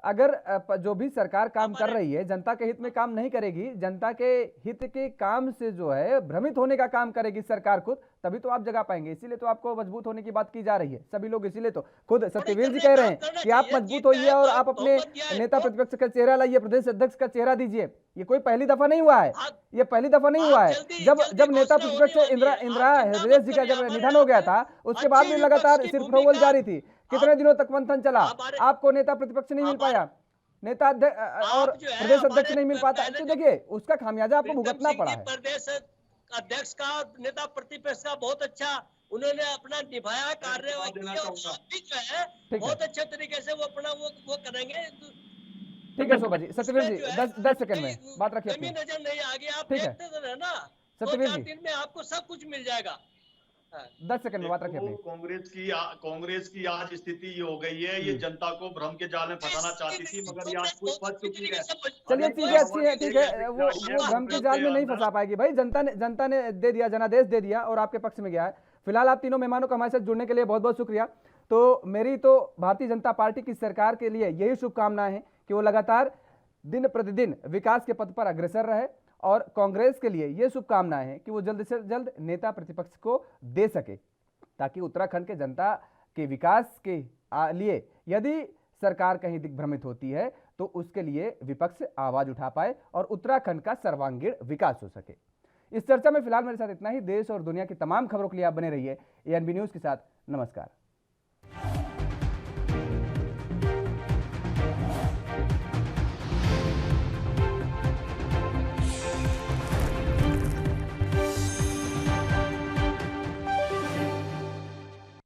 S1: जो भी सरकार काम कर रही है जनता के हित में काम नहीं करेगी, जनता के हित के काम से जो है भ्रमित होने का काम करेगी सरकार खुद, तभी तो आप जगा पाएंगे। इसीलिए तो आपको मजबूत होने की बात की जा रही है सभी लोग, इसीलिए तो खुद सत्यवीर जी कह रहे हैं कि आप मजबूत होइए और आप अपने नेता प्रतिपक्ष का चेहरा लाइए, प्रदेश अध्यक्ष का चेहरा दीजिए। ये कोई पहली दफा नहीं हुआ है, ये पहली दफा नहीं हुआ है। जब नेता प्रतिपक्ष इंदिरा हृदय जी का जब निधन हो गया था, उसके बाद भी लगातार सिर्फ फरोल जारी थी। कितने दिनों तक मंथन चला, आपको नेता प्रतिपक्ष नहीं मिल पाया, नेता और प्रदेश अध्यक्ष नहीं मिल पाता, तो देखिए उसका खामियाजा आपको भुगतना पड़ा है।
S3: प्रदेश अध्यक्ष का, नेता प्रतिपक्ष का बहुत अच्छा उन्होंने अपना निभाया कार्य, जो है बहुत अच्छे तरीके से वो अपना वो करेंगे।
S1: ठीक है शोभा जी, सत्यवीर जी 10 सेकंड में बात रखिए अपनी।
S3: नजर नहीं आ गया, आप देखते तो रहे ना,
S1: सत्यवीर जी
S3: 2-4 दिन में आपको सब कुछ मिल जाएगा।
S1: 10 सेकंड में बात रखिए अपनी।
S5: कांग्रेस की आज स्थिति ये हो गई है, ये जनता को भ्रम के जाल में फंसाना चाहती थी, मगर ये आज कुछ फंस चुकी है।
S1: चलिए चीजें अच्छी है, ठीक है, वो भ्रम के जाल में नहीं फंसा पाएगी भाई। जनता ने दे दिया, जनादेश दे दिया और आपके पक्ष में गया है। फिलहाल आप तीनों मेहमानों को हमारे साथ जुड़ने के लिए बहुत बहुत शुक्रिया। तो मेरी तो भारतीय जनता पार्टी की सरकार के लिए यही शुभकामनाएं हैं कि वो लगातार दिन प्रतिदिन विकास के पथ पर अग्रसर रहे और कांग्रेस के लिए ये शुभकामनाएं हैं कि वो जल्द से जल्द नेता प्रतिपक्ष को दे सके, ताकि उत्तराखंड के जनता के विकास के लिए यदि सरकार कहीं दिग्भ्रमित होती है तो उसके लिए विपक्ष आवाज उठा पाए और उत्तराखंड का सर्वांगीण विकास हो सके। इस चर्चा में फिलहाल मेरे साथ इतना ही। देश और दुनिया की तमाम खबरों के लिए आप बने रहिए एएनबी न्यूज के साथ। नमस्कार।